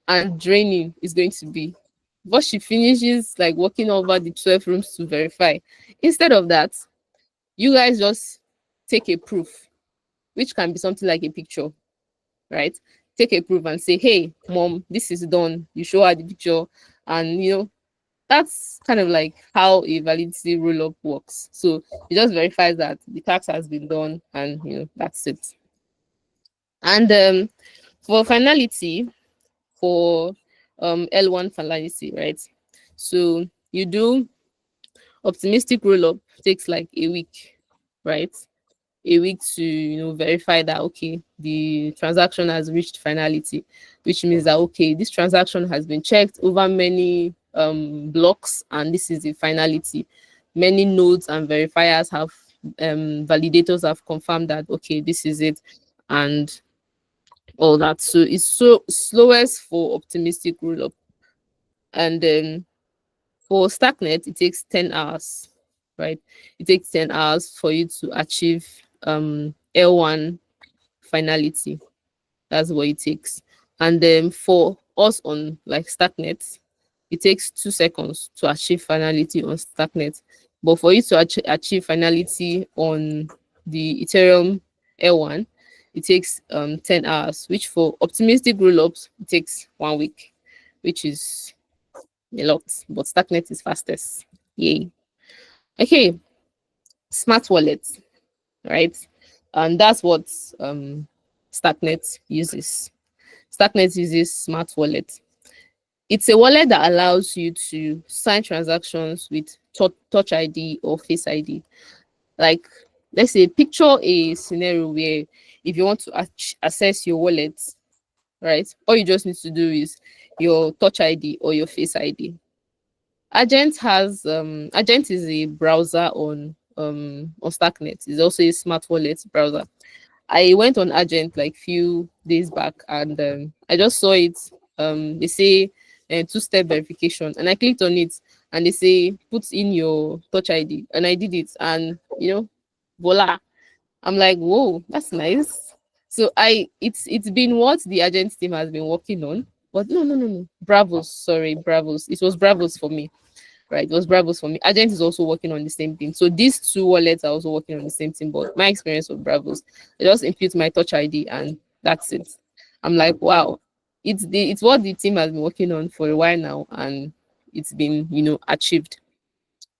and draining is going to be. But she finishes like walking over the 12 rooms to verify. Instead of that, you guys just take a proof, which can be something like a picture, right? Take a proof and say, hey, mom, this is done. You show her the picture, and that's kind of like how a validity roll-up works. So it just verifies that the tax has been done, and that's it. And for finality, for L1 finality, right? So you do optimistic roll-up, takes like a week, right? A week to verify that okay, the transaction has reached finality, which means that okay, this transaction has been checked over many blocks, and this is the finality. Many nodes and verifiers have validators have confirmed that okay, this is it, and all that. So it's so slowest for optimistic roll-up. And for Starknet, it takes 10 hours, right? It takes 10 hours for you to achieve L1 finality. That's what it takes. And then for us on like Starknet, it takes 2 seconds to achieve finality on Starknet. But for you to achieve finality on the Ethereum L1, it takes 10 hours, which for optimistic rollups, it takes 1 week, which is a lot. But Starknet is fastest. Yay. Okay, smart wallet, right? And that's what Starknet uses. Starknet uses smart wallet. It's a wallet that allows you to sign transactions with touch ID or face ID. Like, let's say, picture a scenario where if you want to access your wallet, right, all you just need to do is your touch ID or your face ID. Argent is a browser on Starknet. It's also a smart wallet browser. I went on Argent like few days back, and I just saw it. They say two-step verification, and I clicked on it, and they say put in your touch ID, and I did it, and voila! I'm like, whoa, that's nice. So it's been what the Argent team has been working on, but no, Bravos, sorry, Bravos. It was Bravos for me, right? It was Bravos for me. Argent is also working on the same thing. So these two wallets are also working on the same thing, but my experience with Bravos, I just impute my touch ID and that's it. I'm like, wow, it's what the team has been working on for a while now, and it's been achieved.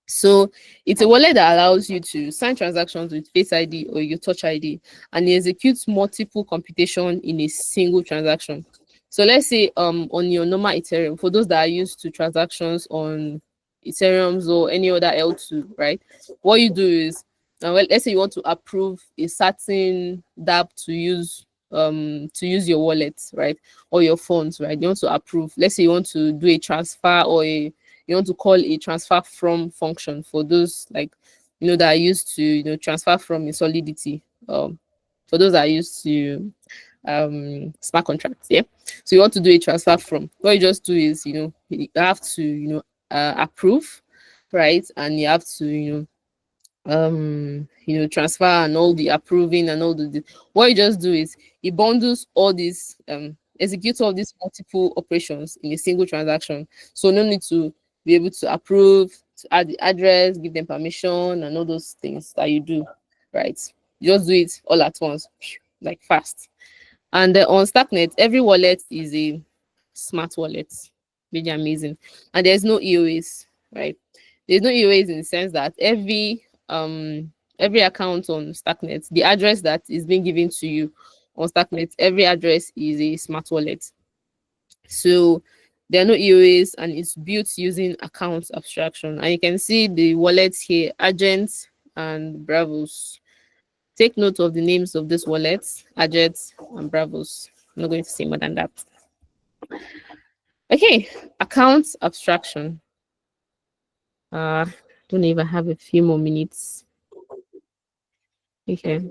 So it's a wallet that allows you to sign transactions with Face ID or your Touch ID, and it executes multiple computation in a single transaction. So let's say on your normal Ethereum, for those that are used to transactions on Ethereums or any other L2, right? What you do is, well, let's say you want to approve a certain dApp to use your wallet, right? Or your funds, right? You want to approve. Let's say you want to do a transfer, or you want to call a transfer from function for those like that are used to transfer from in Solidity. For those that are used to smart contracts, yeah. So you want to do a transfer from, what you just do is you have to approve, right? And you have to transfer and all the approving and all what you just do is it bundles all these executes all these multiple operations in a single transaction. So no need to be able to approve, to add the address, give them permission, and all those things that you do, right? You just do it all at once, like fast. And on Starknet, every wallet is a smart wallet. Really amazing. And there's no EOAs, right? There's no EOAs in the sense that every account on Starknet, the address that is being given to you on Starknet, every address is a smart wallet. So there are no EOAs, and it's built using account abstraction. And you can see the wallets here, Argent and Bravos. Take note of the names of these wallets, Argent and Bravos. I'm not going to say more than that. Okay, account abstraction. Don't even have a few more minutes. Okay.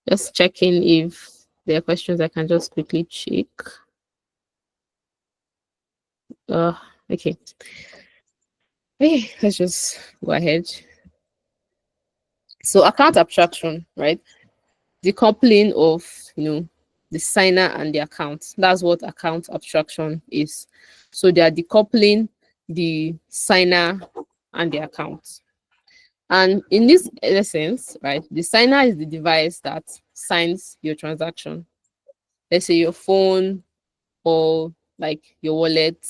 Just checking if there are questions I can just quickly check. Okay. Okay, let's just go ahead. So account abstraction, right? Decoupling of, the signer and the account. That's what account abstraction is. So they are decoupling the signer and the account. And in this essence, right, the signer is the device that signs your transaction. Let's say your phone or like your wallet,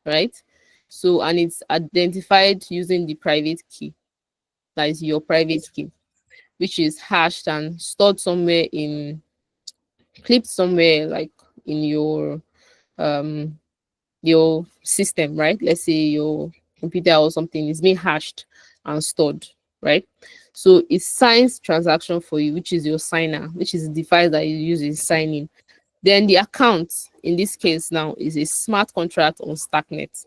right? So, and it's identified using the private key, that is your private key, which is hashed and stored somewhere in, clipped somewhere like in um your system, right? Let's say your computer or something is being hashed and stored, right? So it signs transaction for you, which is your signer, which is the device that you use in signing. Then the account in this case now is a smart contract on Starknet,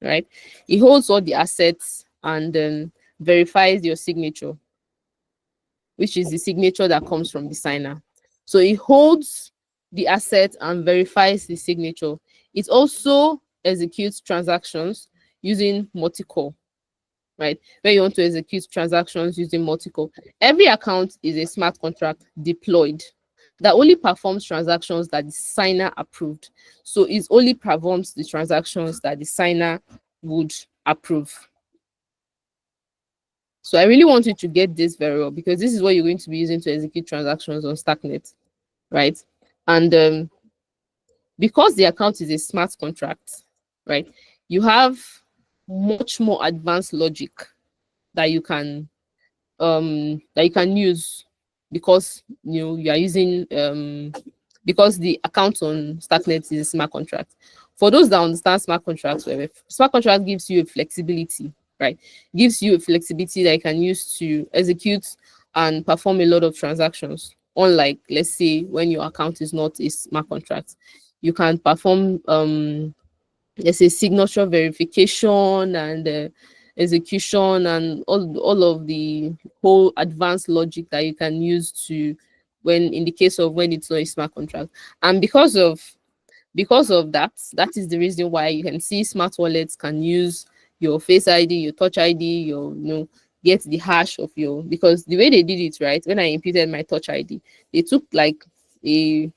right? It holds all the assets and then verifies your signature, which is the signature that comes from the signer. So it holds the asset and verifies the signature. It also executes transactions using multi-core, right? When you want to execute transactions using multi-core, every account is a smart contract deployed that only performs transactions that the signer approved. So it only performs the transactions that the signer would approve. So I really want you to get this very well, because this is what you're going to be using to execute transactions on Starknet, right? And because the account is a smart contract, right, you have much more advanced logic that you can use, because you are using because the account on Starknet is a smart contract. For those that understand smart contracts, smart contract gives you a flexibility, right? Gives you a flexibility that you can use to execute and perform a lot of transactions. Unlike, let's say, when your account is not a smart contract, you can perform let's say signature verification and execution and all of the whole advanced logic that you can use to, when in the case of when it's not a smart contract. And because of that, that is the reason why you can see smart wallets can use your Face ID, your Touch ID, your get the hash of your, because the way they did it, right, when I imputed my Touch ID, they took like a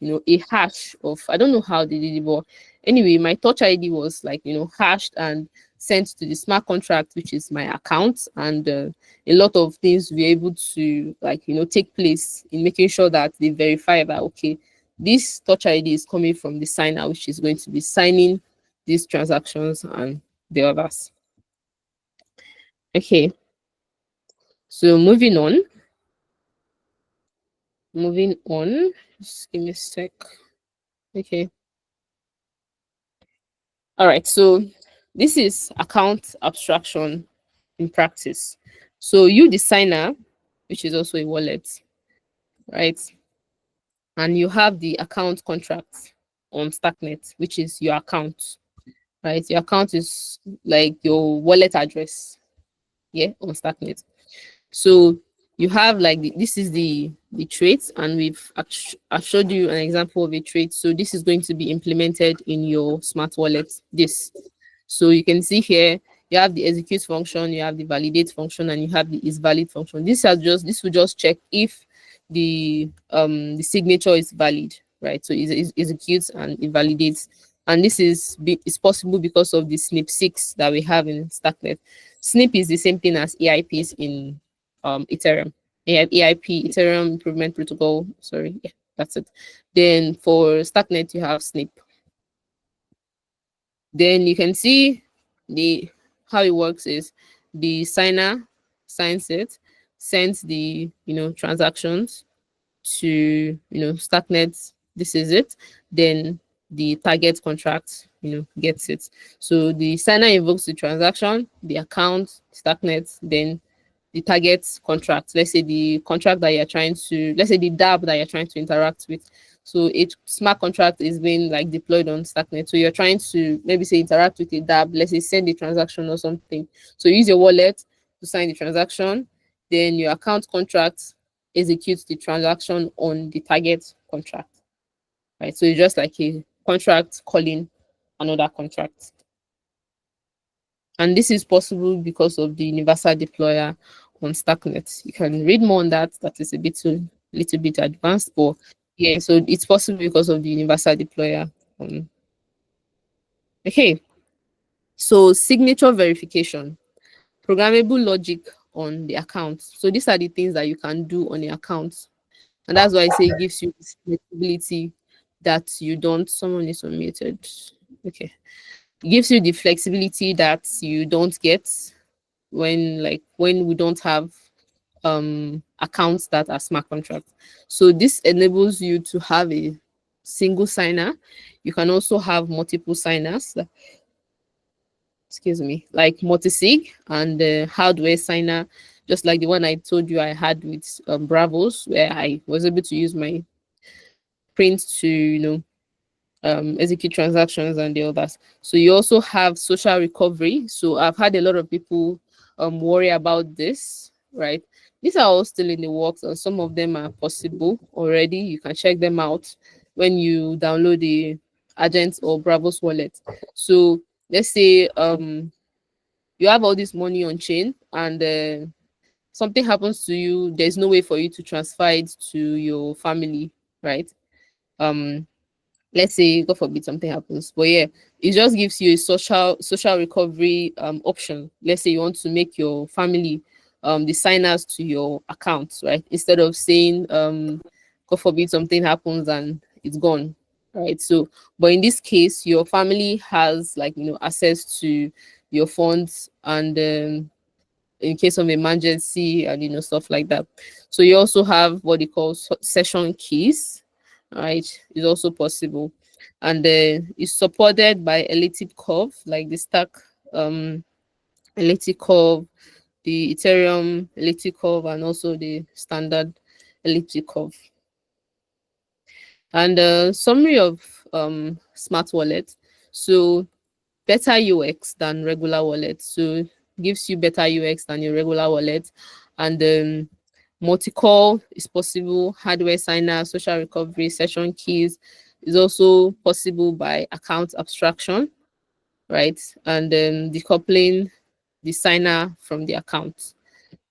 hash of, I don't know how they did it, but anyway, my Touch ID was like hashed and sent to the smart contract, which is my account, and a lot of things were able to like take place in making sure that they verify that, okay, this Touch ID is coming from the signer, which is going to be signing these transactions and the others. Okay, so moving on. Just give me a sec. Okay. All right, so this is account abstraction in practice. So you, the signer, which is also a wallet, right? And you have the account contract on Starknet, which is your account, right? Your account is like your wallet address, yeah, on Starknet. So you have like this is the trait, and I've showed you an example of a trait. So this is going to be implemented in your smart wallet. So you can see here you have the execute function, you have the validate function, and you have the is valid function. This will just check if the signature is valid, right? So it executes and it validates. And this is possible because of the snip 6 that we have in Starknet. Snip is the same thing as EIPs in Ethereum. EIP, Ethereum Improvement Protocol. Sorry, yeah, that's it. Then for Starknet, you have snip. Then you can see how it works is the signer signs it, sends the transactions to Starknet. This is it. Then the target contract gets it. So the signer invokes the transaction, the account, Starknet, then the target contract. Let's say the contract that you're trying to, let's say the DApp that you're trying to interact with. So a smart contract is being like deployed on Starknet. So you're trying to maybe say interact with a DApp, let's say send the transaction or something. So use your wallet to sign the transaction. Then your account contract executes the transaction on the target contract. Right. So it's just like a contract calling another contract. And this is possible because of the universal deployer on Starknet. You can read more on that. That is a little bit advanced, but yeah, so it's possible because of the universal deployer. Okay, so signature verification, programmable logic on the account. So these are the things that you can do on the account, and that's why I say it gives you this flexibility that you don't. Someone is unmuted. Okay, it gives you the flexibility that you don't get when we don't have accounts that are smart contracts. So this enables you to have a single signer. You can also have multiple signers, excuse me, like multi-sig and hardware signer, just like the one I told you I had with Bravos, where I was able to use my print to execute transactions and the others. So you also have social recovery. So I've had a lot of people worry about this, right? These are all still in the works, and some of them are possible already. You can check them out when you download the Argent or Bravos wallet. So let's say you have all this money on chain, and something happens to you. There's no way for you to transfer it to your family, right? Let's say God forbid something happens, but yeah, it just gives you a social recovery option. Let's say you want to make your family the signers to your account, right? Instead of saying God forbid something happens and it's gone, right? So but in this case, your family has access to your funds, and in case of emergency and stuff like that. So you also have what they call session keys, right? It's also possible, and it's supported by elliptic curve, like the stack elliptic curve, the Ethereum elliptic curve, and also the standard elliptic curve. And summary of smart wallet. So better UX than regular wallet. So gives you better UX than your regular wallet. And multi-call is possible, hardware signer, social recovery, session keys is also possible by account abstraction, right? And then decoupling the signer from the account,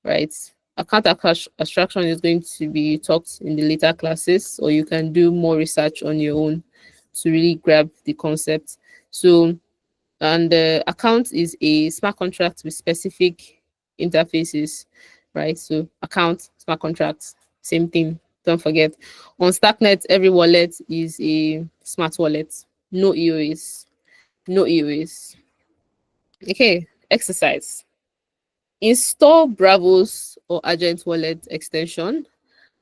right? Account abstraction is going to be taught in the later classes, or you can do more research on your own to really grab the concept. So, and the account is a smart contract with specific interfaces, right? So account, smart contracts, same thing. Don't forget. On Starknet, every wallet is a smart wallet. No EOS. No EOS. Okay, exercise. Install Bravos or Argent wallet extension.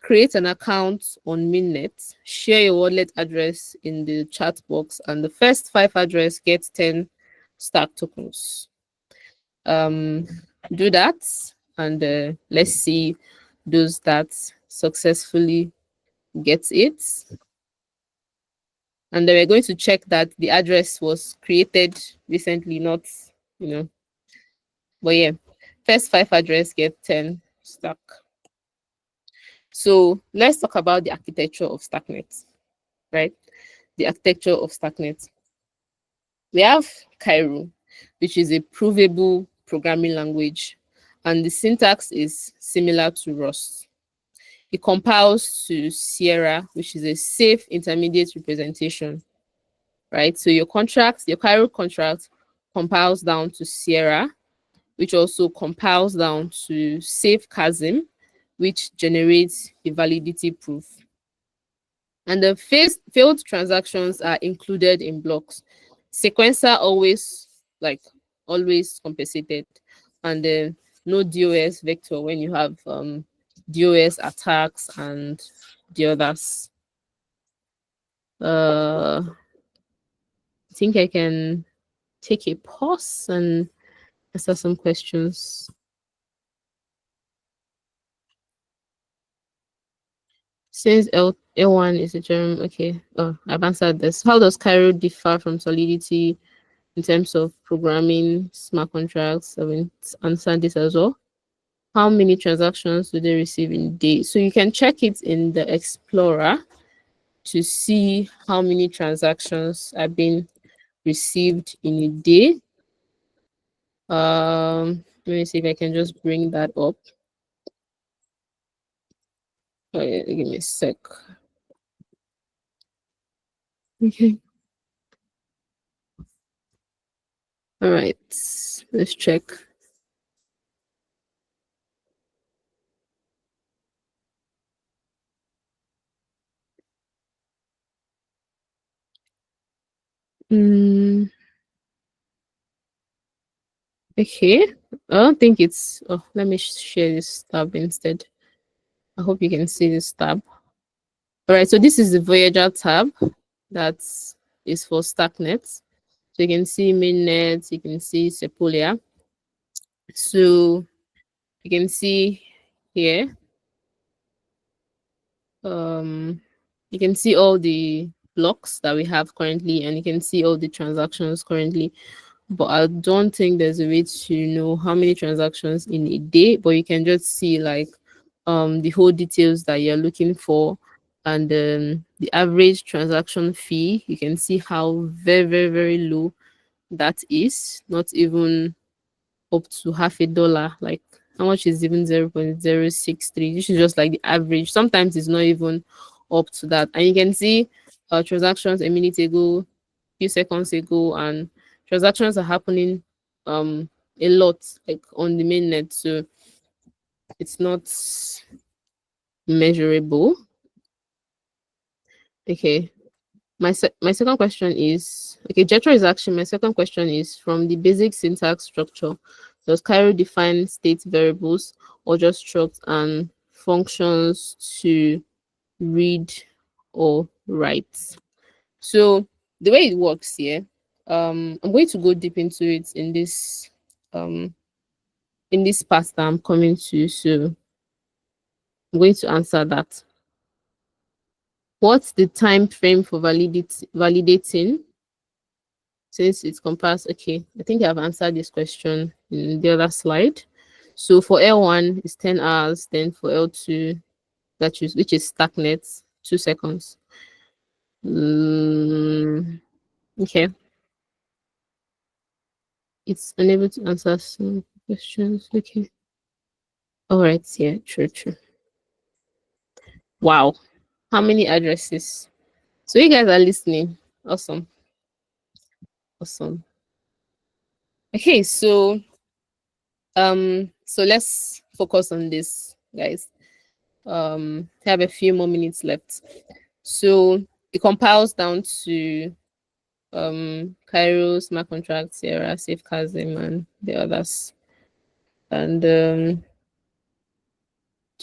Create an account on Mainnet. Share your wallet address in the chat box, and the first 5 address gets 10 Stark tokens. Do that, and let's see those that successfully get it. And then we're going to check that the address was created recently, not but yeah, first 5 address get 10 Stark. So let's talk about the architecture of Starknet, right? The architecture of Starknet. We have Cairo, which is a provable programming language, and the syntax is similar to Rust. It compiles to Sierra, which is a safe intermediate representation, right? So your Cairo contract compiles down to Sierra, which also compiles down to safe Kazim, which generates a validity proof. And the failed transactions are included in blocks. Sequencer always compensated, and then no DOS vector when you have DOS attacks and the others. I think I can take a pause and answer some questions. Since L1 is a term, okay. Oh, I've answered this. How does Cairo differ from Solidity in terms of programming smart contracts? I mean, answered this as well. How many transactions do they receive in a day? So you can check it in the Explorer to see how many transactions are being received in a day. Let me see if I can just bring that up. Give me a sec. Okay. All right. Let's check. Okay. I don't think it's. Oh, let me share this tab instead. I hope you can see this tab. All right. So this is the Voyager tab that is for Starknet. So you can see mainnet, you can see Sepolia. So you can see here, you can see all the blocks that we have currently, and you can see all the transactions currently. But I don't think there's a way to know how many transactions in a day, but you can just see like the whole details that you're looking for, and the average transaction fee. You can see how very, very, very low that is, not even up to $0.50. Like how much is even 0.063? This is just like the average. Sometimes it's not even up to that. And you can see transactions a minute ago, few seconds ago, and transactions are happening a lot, like on the mainnet. So it's not measurable. Okay. My second question is, okay, Jetro is actually, my second question is, from the basic syntax structure, does Cairo define state variables or just struct and functions to read or write? So the way it works here, I'm going to go deep into it um in this part that I'm coming to. So I'm going to answer that. What's the time frame for validating? Since it's compass, okay, I think I've answered this question in the other slide. So for L1 is 10 hours, then for L2, which is Starknet, 2 seconds. Okay. It's unable to answer some questions. Okay. All right, yeah, true. Wow. How many addresses? So you guys are listening. Awesome. Okay, so let's focus on this, guys. Have a few more minutes left. So it compiles down to Cairo, smart contract, Sierra, Safe Kazim, and the others. And don't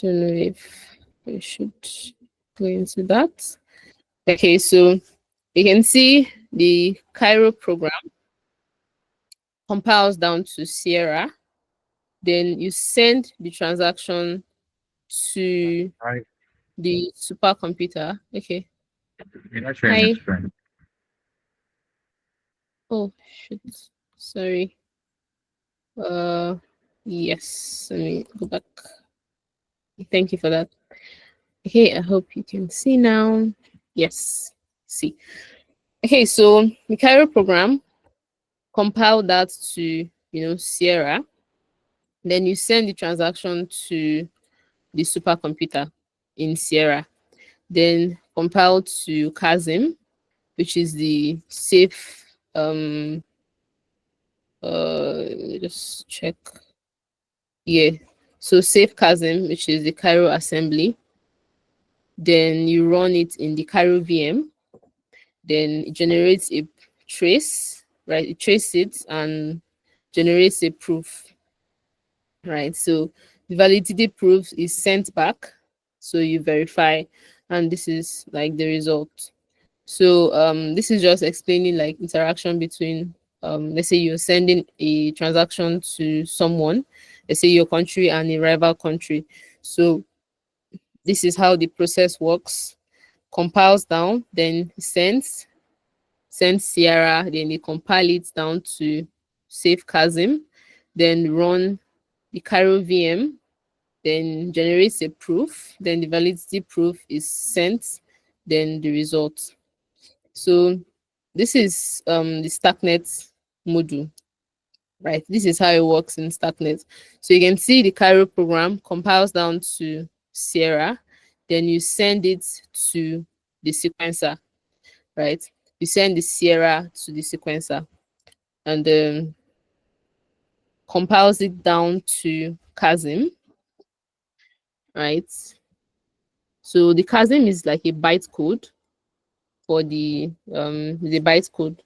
know if we should go into that. Okay, so you can see the Cairo program compiles down to Sierra. Then you send the transaction to the supercomputer. Okay. You're not sharing Hi. it, friend. Oh shit. Sorry. Yes. Let me go back. Thank you for that. Okay, I hope you can see now. Yes. See. Okay, so the Cairo program compile that to Sierra. Then you send the transaction to the supercomputer in Sierra. Then compile to Kazim, which is the safe let me just check. Yeah. So safe Kazim, which is the Cairo assembly. Then you run it in the Cairo VM. Then it generates a trace, right? It traces it and generates a proof, right? So the validity proof is sent back. So you verify, and this is like the result. So this is just explaining like interaction between let's say you're sending a transaction to someone, let's say your country and a rival country. So this is how the process works. Compiles down, then sends Sierra, then they compile it down to safe Kazim, then run the Cairo VM, then generates a proof, then the validity proof is sent, then the result. So this is the Starknet module, right? This is how it works in Starknet. So you can see the Cairo program compiles down to Sierra, then you send it to the sequencer, right? You send the Sierra to the sequencer, and then compiles it down to Kazim, right? So the Kazim is like a bytecode for the bytecode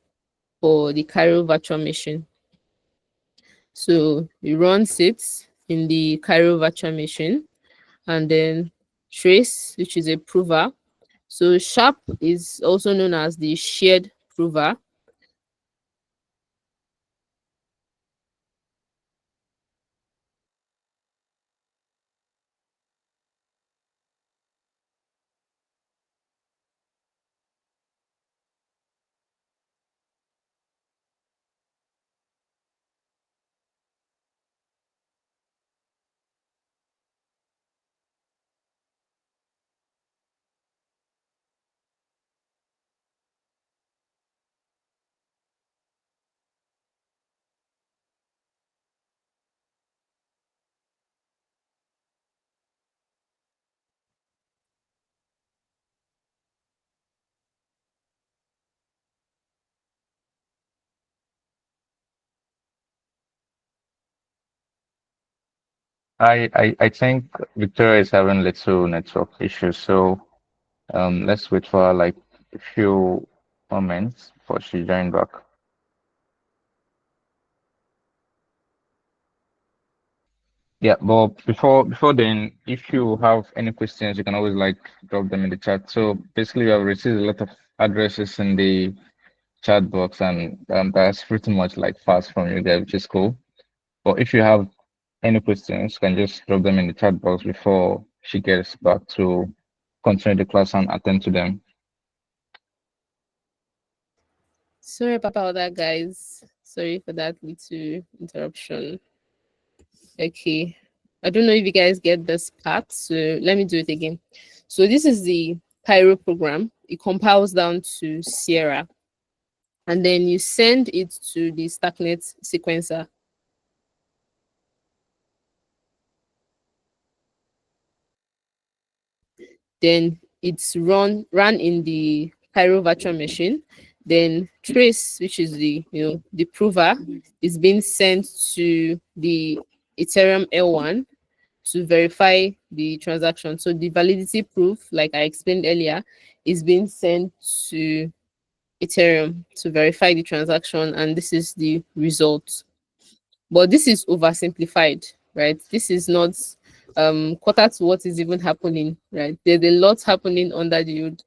for the Cairo virtual machine. So it runs it in the Cairo virtual machine, and then trace, which is a prover. So sharp is also known as the shared prover. I think Victoria is having little network issues, so let's wait for like a few moments before she join back. Yeah, but before then, if you have any questions, you can always like drop them in the chat. So basically, we have received a lot of addresses in the chat box, and that's pretty much like fast from you guys, which is cool. But if you have any questions, you can just drop them in the chat box before she gets back to continue the class and attend to them. Sorry about that, guys. Sorry for that little interruption. Okay. I don't know if you guys get this part, so let me do it again. So this is the Cairo program. It compiles down to Sierra, and then you send it to the Starknet sequencer. Then it's run in the Cairo virtual machine. Then trace, which is the prover, is being sent to the Ethereum L1 to verify the transaction. So the validity proof, like I explained earlier, is being sent to Ethereum to verify the transaction, and this is the result. But this is oversimplified, right? This is not quarter to what is even happening, right? There's a lot happening under the hood.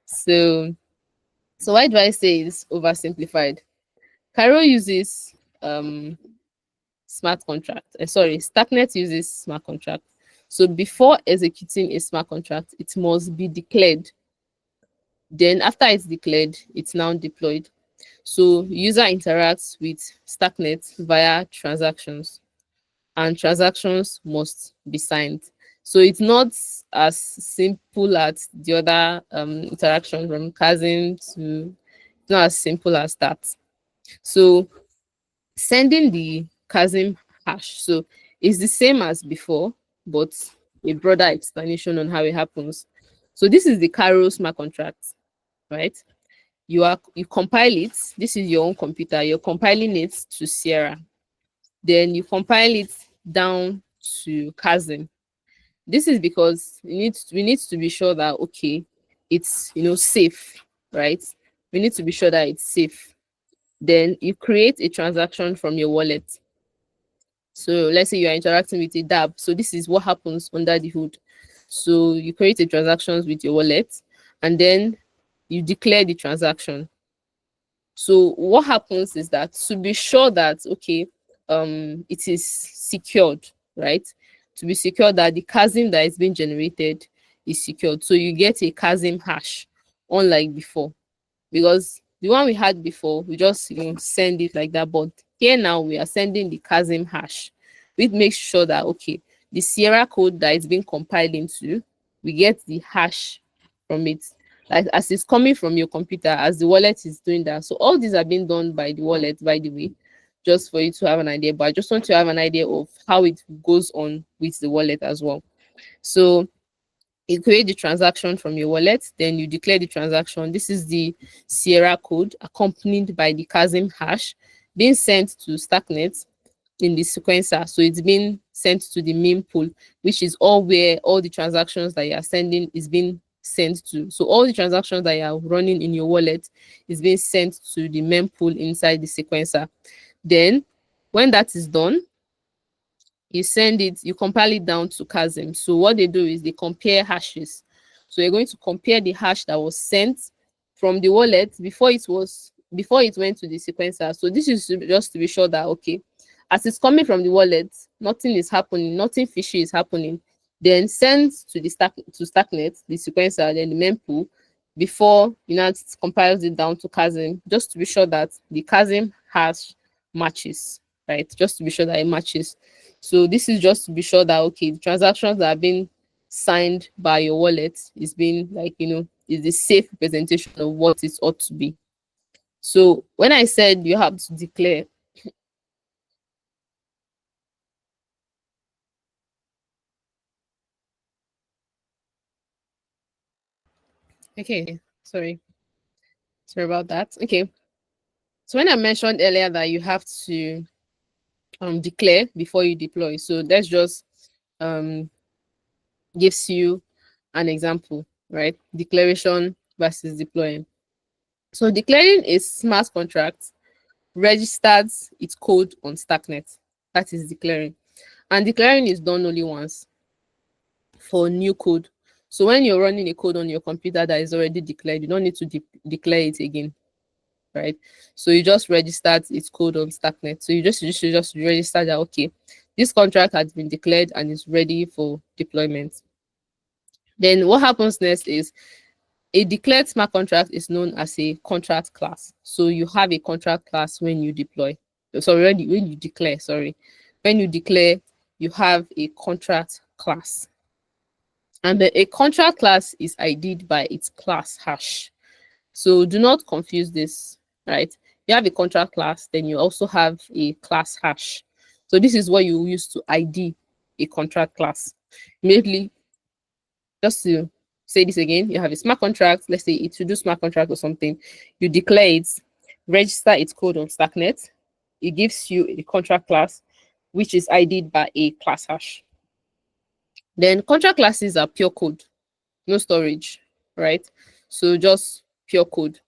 So why do I say it's oversimplified? Cairo uses smart contract. Sorry, Starknet uses smart contract. So before executing a smart contract, it must be declared. Then after it's declared, it's now deployed. So user interacts with Starknet via transactions, and transactions must be signed. So it's not as simple as the other interaction from Kazim to, it's not as simple as that. So sending the Kazim hash, so it's the same as before, but a broader explanation on how it happens. So this is the Cairo smart contract, right? You compile it. This is your own computer. You're compiling it to Sierra. Then you compile it down to Kazim. This is because we need to be sure that okay, it's safe, right? We need to be sure that it's safe. Then you create a transaction from your wallet. So let's say you are interacting with a DAB. So this is what happens under the hood. So you create a transactions with your wallet, and then you declare the transaction. So what happens is that to be sure that okay, it is secured, right? To be secure that the Kazim that is being generated is secured. So you get a Kazim hash, unlike before. Because the one we had before, we just send it like that. But here now we are sending the Kazim hash, which makes sure that okay, the Sierra code that is being compiled into, we get the hash from it. like as it's coming from your computer, as the wallet is doing that. So all these are being done by the wallet, by the way, just for you to have an idea. But I just want to have an idea of how it goes on with the wallet as well. So you create the transaction from your wallet, then you declare the transaction. This is the Sierra code accompanied by the Kazim hash being sent to Starknet in the sequencer. So it's being sent to the meme pool, which is all where all the transactions that you are sending is being sent to. So all the transactions that you are running in your wallet is being sent to the meme pool inside the sequencer. Then when that is done, you send it, you compile it down to Kazim. So what they do is they compare hashes. So you're going to compare the hash that was sent from the wallet before it went to the sequencer. So this is just to be sure that, okay, as it's coming from the wallet, nothing is happening, nothing fishy is happening. Then send to the Starknet, the sequencer, then the mempool, before it compiles it down to Kazim, just to be sure that the Kazim hash matches, right? Just to be sure that it matches. So this is just to be sure that, okay, the transactions that are being signed by your wallet is being is the safe representation of what it ought to be. So when I said you have to declare, okay, sorry about that. Okay, so when I mentioned earlier that you have to declare before you deploy, so that's just gives you an example, right? Declaration versus deploying. So declaring a smart contract registers its code on Starknet. That is declaring. And declaring is done only once for new code. So when you're running a code on your computer that is already declared, you don't need to declare it again, right? So you just registered its code on Starknet. So you just register that, okay, this contract has been declared and is ready for deployment. Then what happens next is a declared smart contract is known as a contract class. So you have a contract class when you deploy. Sorry, when you declare, When you declare, you have a contract class. And a contract class is ID'd by its class hash. So do not confuse this, right? You have a contract class, then you also have a class hash. So this is what you use to ID a contract class. Immediately, just to say this again, you have a smart contract, let's say it's to do smart contract or something, you declare it, register its code on Starknet, it gives you a contract class, which is ID'd by a class hash. Then contract classes are pure code, no storage, right? So just pure code.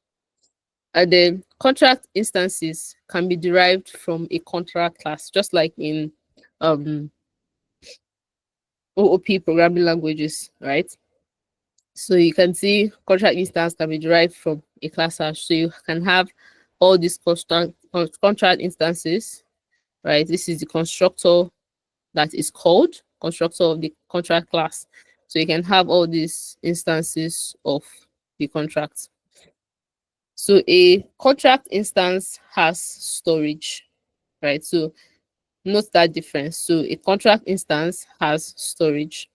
And then contract instances can be derived from a contract class, just like in OOP programming languages, right? So you can see contract instance can be derived from a class hash. So you can have all these contract instances, right? This is the constructor that is called constructor of the contract class. So you can have all these instances of the contract. So a contract instance has storage, right? So note that difference. So a contract instance has storage,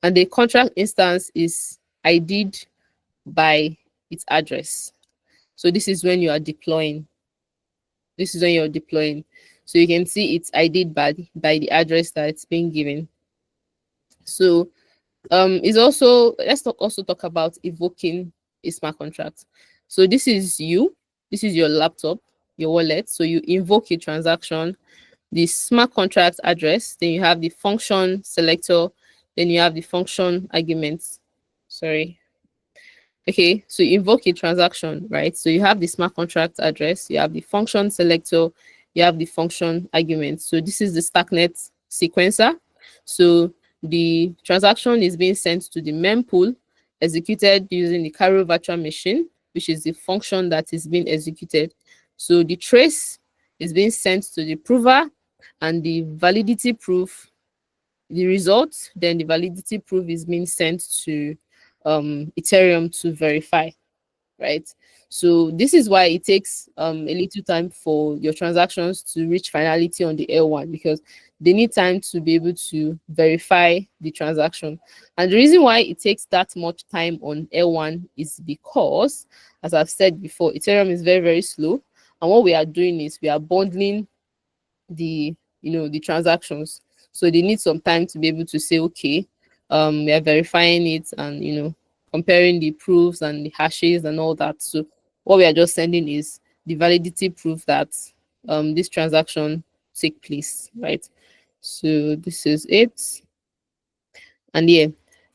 and the contract instance is ID'd by its address. So this is when you are deploying. So you can see it's ID'd by the address that it's being given. So it's also, let's also talk about evoking a smart contract. So this is your laptop, your wallet. So you invoke a transaction, the smart contract address, then you have the function selector, then you have the function arguments. Okay, so you invoke a transaction, right? So you have the smart contract address, you have the function selector, you have the function argument. So this is the Starknet sequencer. So the transaction is being sent to the mempool, executed using the Cairo virtual machine, which is the function that is being executed. So the trace is being sent to the prover, and the validity proof, the result, then the validity proof is being sent to Ethereum to verify, right? So this is why it takes a little time for your transactions to reach finality on the L1, because they need time to be able to verify the transaction. And the reason why it takes that much time on L1 is because, as I've said before, Ethereum is very, very slow. And what we are doing is we are bundling the the transactions. So they need some time to be able to say, okay, we are verifying it and comparing the proofs and the hashes and all that. So what we are just sending is the validity proof that this transaction take place, right? So this is it. And yeah,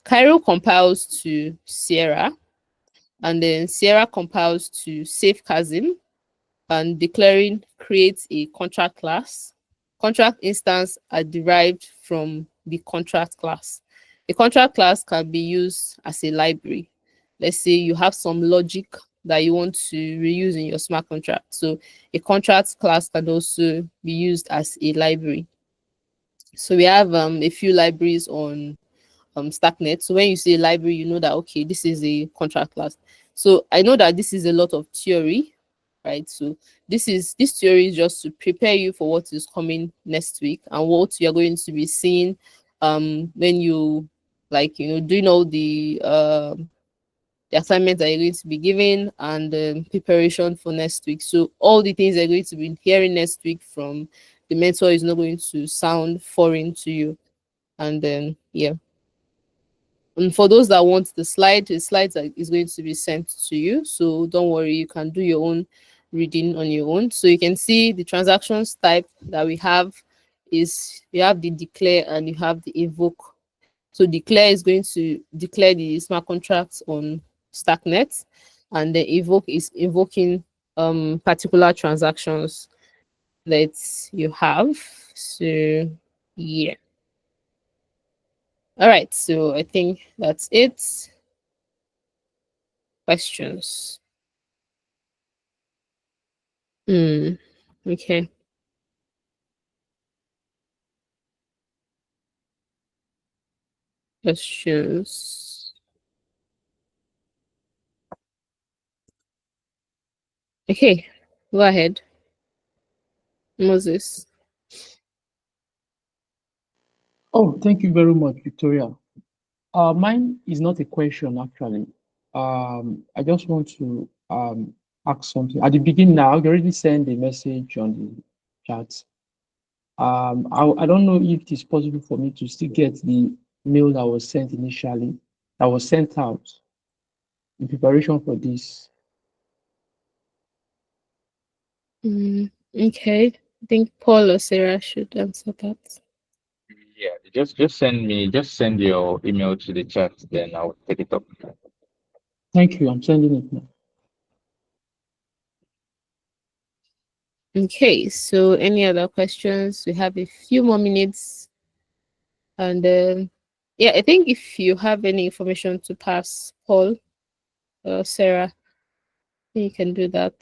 Cairo compiles to Sierra, and then Sierra compiles to Safe Kazim, and declaring creates a contract class. Contract instance are derived from the contract class. A contract class can be used as a library. Let's say you have some logic that you want to reuse in your smart contract. So a contract class can also be used as a library. So we have a few libraries on Starknet. So when you say library, you know that okay, this is a contract class. So I know that this is a lot of theory, right? So this theory is just to prepare you for what is coming next week and what you're going to be seeing when you doing all the assignments that you're going to be given and preparation for next week. So all the things you're going to be hearing next week from the mentor is not going to sound foreign to you. And then yeah. And for those that want the slides is going to be sent to you. So don't worry, you can do your own reading on your own. So you can see the transactions type that we have is you have the declare and you have the invoke. So declare is going to declare the smart contracts on Starknet, and the invoke is invoking particular transactions that you have. So yeah. All right, so I think that's it. Questions? Okay. Questions. Okay, go ahead. Moses. Oh, thank you very much, Victoria. Mine is not a question, actually. I just want to ask something. At the beginning, I already sent a message on the chat. I don't know if it is possible for me to still get the mail that was sent initially, that was sent out in preparation for this. Okay. I think Paul or Sarah should answer that. Yeah, just send your email to the chat, then I'll take it up. Thank you. I'm sending it now. Okay, so any other questions? We have a few more minutes. And yeah, I think if you have any information to pass, Paul or Sarah, you can do that.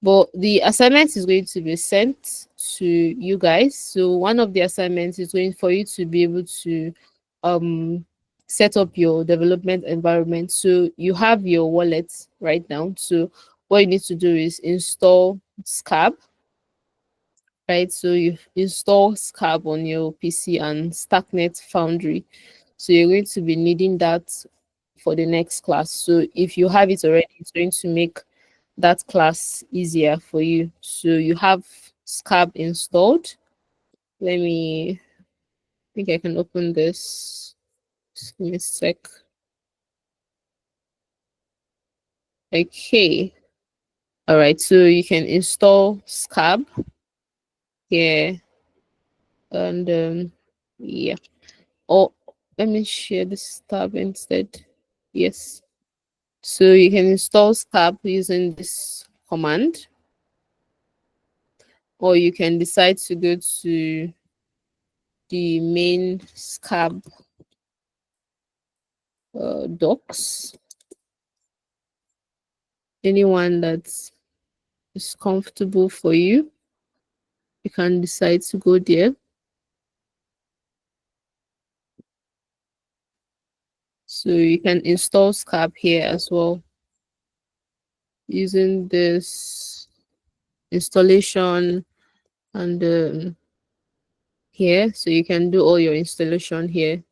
But the assignment is going to be sent to you guys. So one of the assignments is going for you to be able to um set up your development environment. So you have your wallet right now. So what you need to do is install Scarb, right? So you install Scarb on your PC and Starknet Foundry. So you're going to be needing that for the next class. So if you have it already, it's going to make that class easier for you. So you have Scarb installed. Let me think I can open this. Just give me a sec. Okay. All right. So you can install Scarb here. And yeah. Oh, let me share this tab instead. Yes. So you can install Scarb using this command, or you can decide to go to the main Scarb docs. Anyone that is comfortable for you, you can decide to go there. So you can install Scarb here as well. using this installation and here, so you can do all your installation here.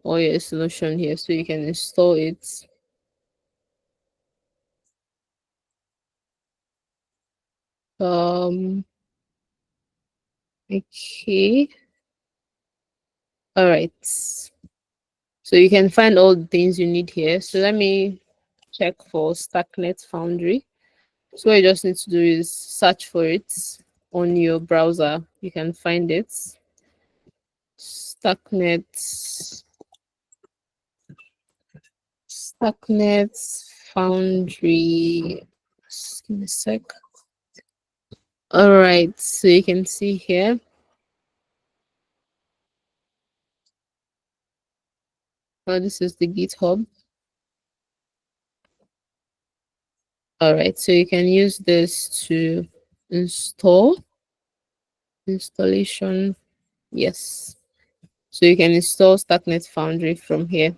All your installation here, so you can install it. Okay. All right. So you can find all the things you need here. So let me check for Starknet Foundry. So what you just need to do is search for it on your browser. You can find it. Starknet Foundry. Just give me a sec. All right, so you can see here. Oh, this is the GitHub. All right, so you can use this to install. Installation, yes. So you can install Starknet Foundry from here.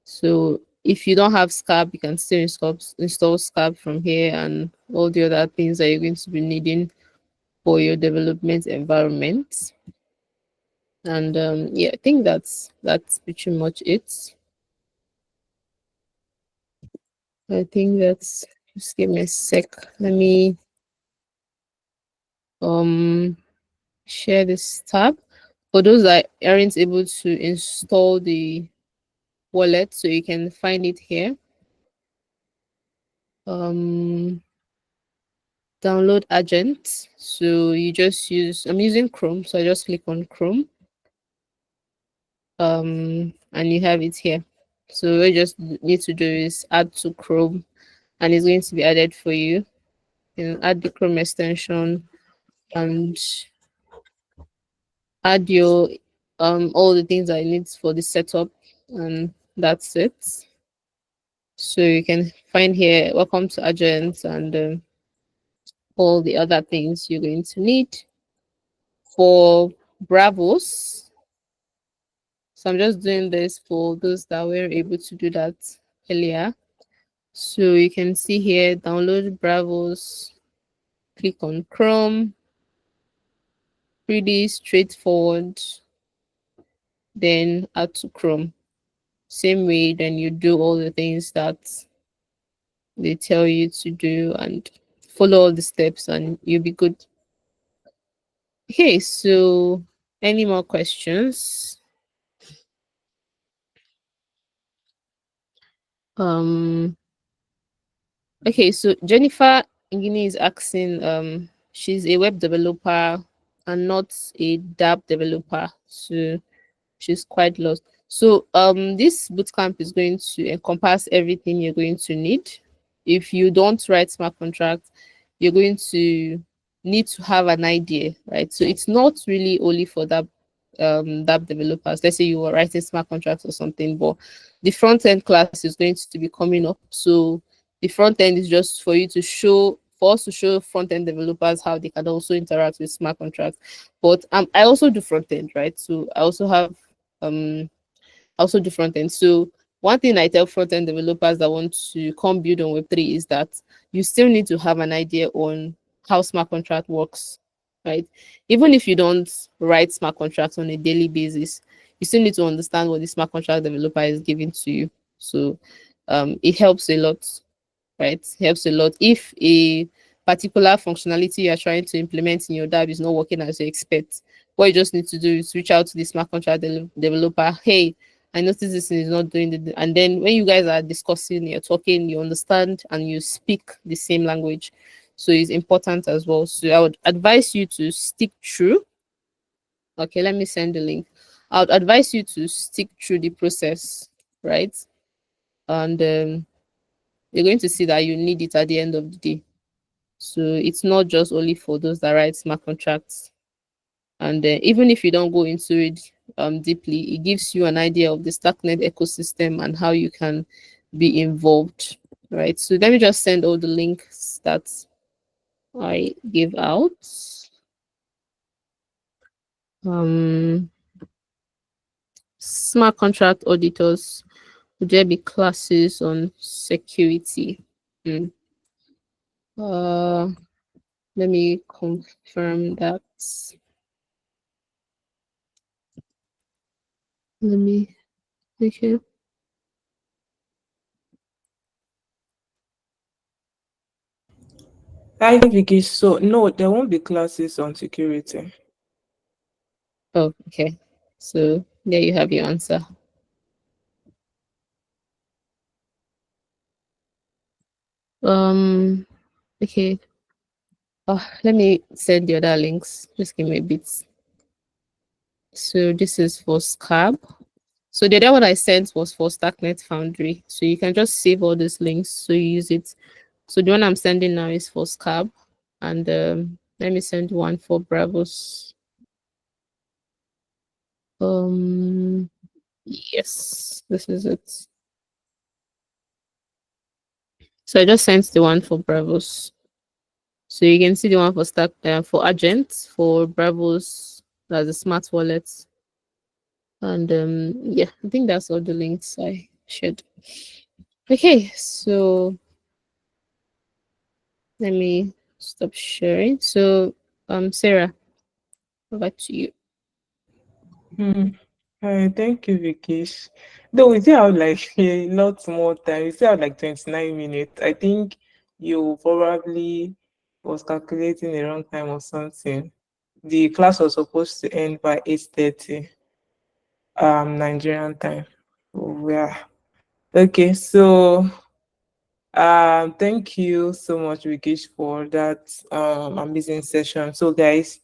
So if you don't have Scarb, you can still install Scarb from here and all the other things that you're going to be needing for your development environment. And yeah, I think that's pretty much it. I think that's, just give me a sec. Let me share this tab. For those that aren't able to install the wallet, so you can find it here. Download Argent. So you just use, I'm using Chrome, so I just click on Chrome. And you have it here. So what you just need to do is add to Chrome, and it's going to be added for you. You can add the Chrome extension and add your all the things that it needs for the setup, and that's it. So you can find here, welcome to Argent, and all the other things you're going to need for Bravos. So I'm just doing this for those that were able to do that earlier. So you can see here, download Bravos, click on Chrome, pretty straightforward, then add to Chrome. Same way, then you do all the things that they tell you to do and follow all the steps and you'll be good. Okay, so any more questions? Okay, so Jennifer Ngini is asking, she's a web developer and not a dApp developer, so she's quite lost. So this bootcamp is going to encompass everything you're going to need. If you don't write smart contracts, you're going to need to have an idea, right? So it's not really only for that dApp developers. Let's say you were writing smart contracts or something, but the front end class is going to be coming up. So the front end is just for you to show, for us to show front end developers how they can also interact with smart contracts. But I also do front end, right? So I also have also do front end. So one thing I tell front end developers that want to come build on Web3 is that you still need to have an idea on how smart contract works, right? Even if you don't write smart contracts on a daily basis, you still need to understand what the smart contract developer is giving to you. So it helps a lot, right? It helps a lot. If a particular functionality you're trying to implement in your dApp is not working as you expect, what you just need to do is reach out to the smart contract developer. Hey, I noticed this is not doing the, and then when you guys are discussing, you're talking, you understand and you speak the same language. So it's important as well. So I would advise you to stick true. Okay, let me send the link. I would advise you to stick through the process, right? And you're going to see that you need it at the end of the day. So it's not just only for those that write smart contracts. And even if you don't go into it deeply, it gives you an idea of the Starknet ecosystem and how you can be involved, right? So let me just send all the links that I gave out. Smart contract auditors. Would there be classes on security? Let me confirm that. Okay. Hi, Vickish. So, no, there won't be classes on security. Oh, okay. So there you have your answer. Okay. Let me send the other links. Just give me a bit. So this is for Scarb. So the other one I sent was for Starknet Foundry. So you can just save all these links so you use it. So the one I'm sending now is for Scarb. And let me send one for Bravos. Yes, this is it. So I just sent the one for Bravos. So you can see the one for Argent, for Bravos, that's a smart wallet. And yeah, I think that's all the links I shared. Okay, so let me stop sharing. So Sarah, over to you. Thank you, Vickish. Though we still have like a lot more time. We still have like 29 minutes. I think you probably was calculating the wrong time or something. The class was supposed to end by 8:30 Nigerian time. Oh, yeah. Okay, so thank you so much, Vickish, for that amazing session. So guys,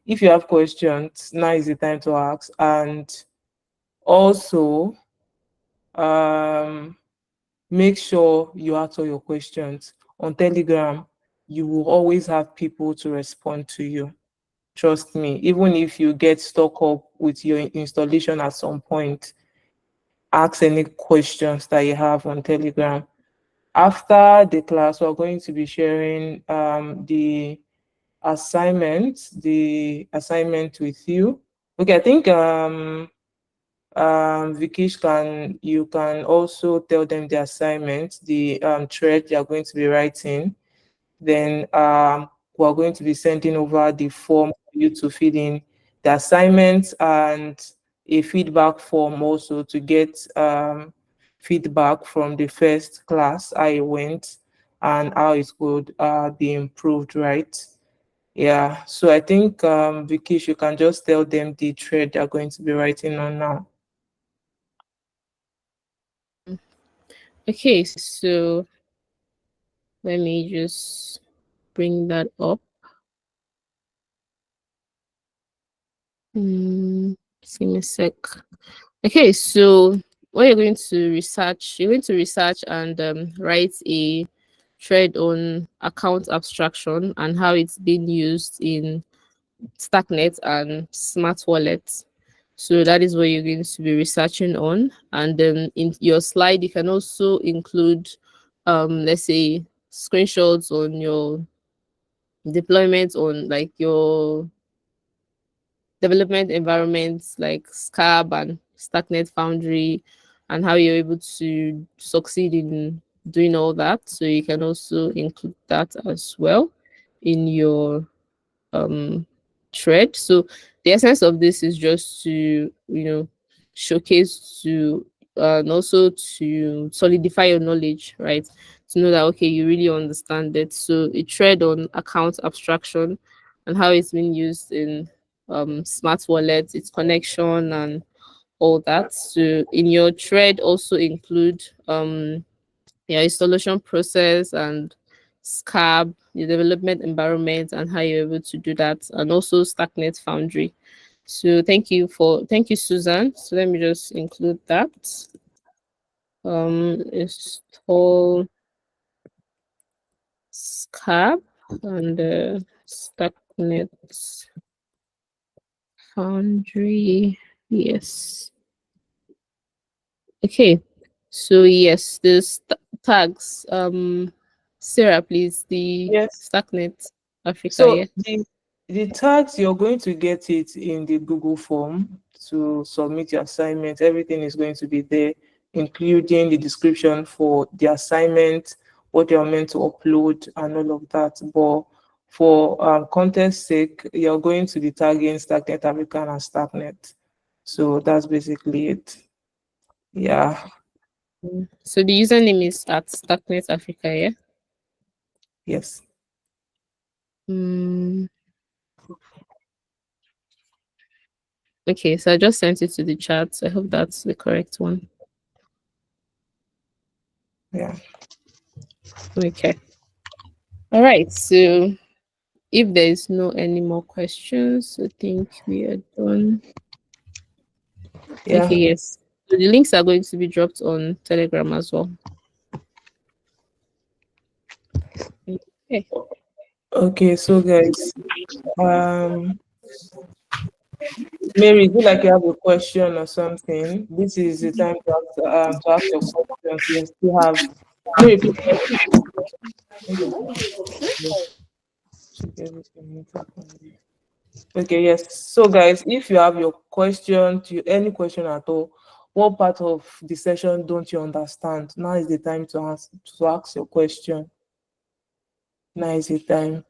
if you have questions, now is the time to ask. And also make sure you ask all your questions on Telegram. You will always have people to respond to you, trust me. Even if you get stuck up with your installation at some point, ask any questions that you have on Telegram. After the class, we're going to be sharing the assignment with you. Okay, I think Vickish, you can also tell them the assignment, the thread they are going to be writing. Then we're going to be sending over the form for you to fill in the assignments and a feedback form also to get feedback from the first class, how it went and how it could be improved, right? Yeah, so I think Vickish, you can just tell them the thread they're going to be writing on now. Okay, so let me just bring that up. Give me a sec. Okay, so what you're going to research, and write a thread on account abstraction and how it's being used in Starknet and smart wallets. So that is what you're going to be researching on. And then in your slide, you can also include, let's say, screenshots on your deployment on like your development environments like Scarb and Starknet Foundry, and how you're able to succeed in doing all that. So you can also include that as well in your thread. So the essence of this is just to, showcase to and also to solidify your knowledge, right? To know that okay, you really understand it. So a thread on account abstraction and how it's been used in smart wallets, its connection and all that. So in your thread also include your installation process and Scarb, the development environment, and how you're able to do that, and also Starknet Foundry. So thank you, Susan. So let me just include that. Install Scarb and Starknet Foundry. Yes. Okay. So yes, the tags. Sarah, please, the Yes. Starknet Africa, So yeah. the tags, you're going to get it in the Google form to submit your assignment. Everything is going to be there. including the description for the assignment, what you are meant to upload, and all of that. But for context sake, you're going to be tagging Starknet African and Starknet. So that's basically it. Yeah. So the username is at Starknet Africa, yeah? Yes. Okay, so I just sent it to the chat. I hope that's the correct one. Yeah. Okay. All right. So if there is no any more questions, I think we are done. Yeah. Okay, yes. So the links are going to be dropped on Telegram as well. Okay. Okay, so guys, Mary, do you like you have a question or something? This is the time to ask your questions. We still have Mary, please, check everything. Okay, yes. So guys, if you have your question, any question at all, what part of the session don't you understand? Now is the time to ask your question. Now is the time.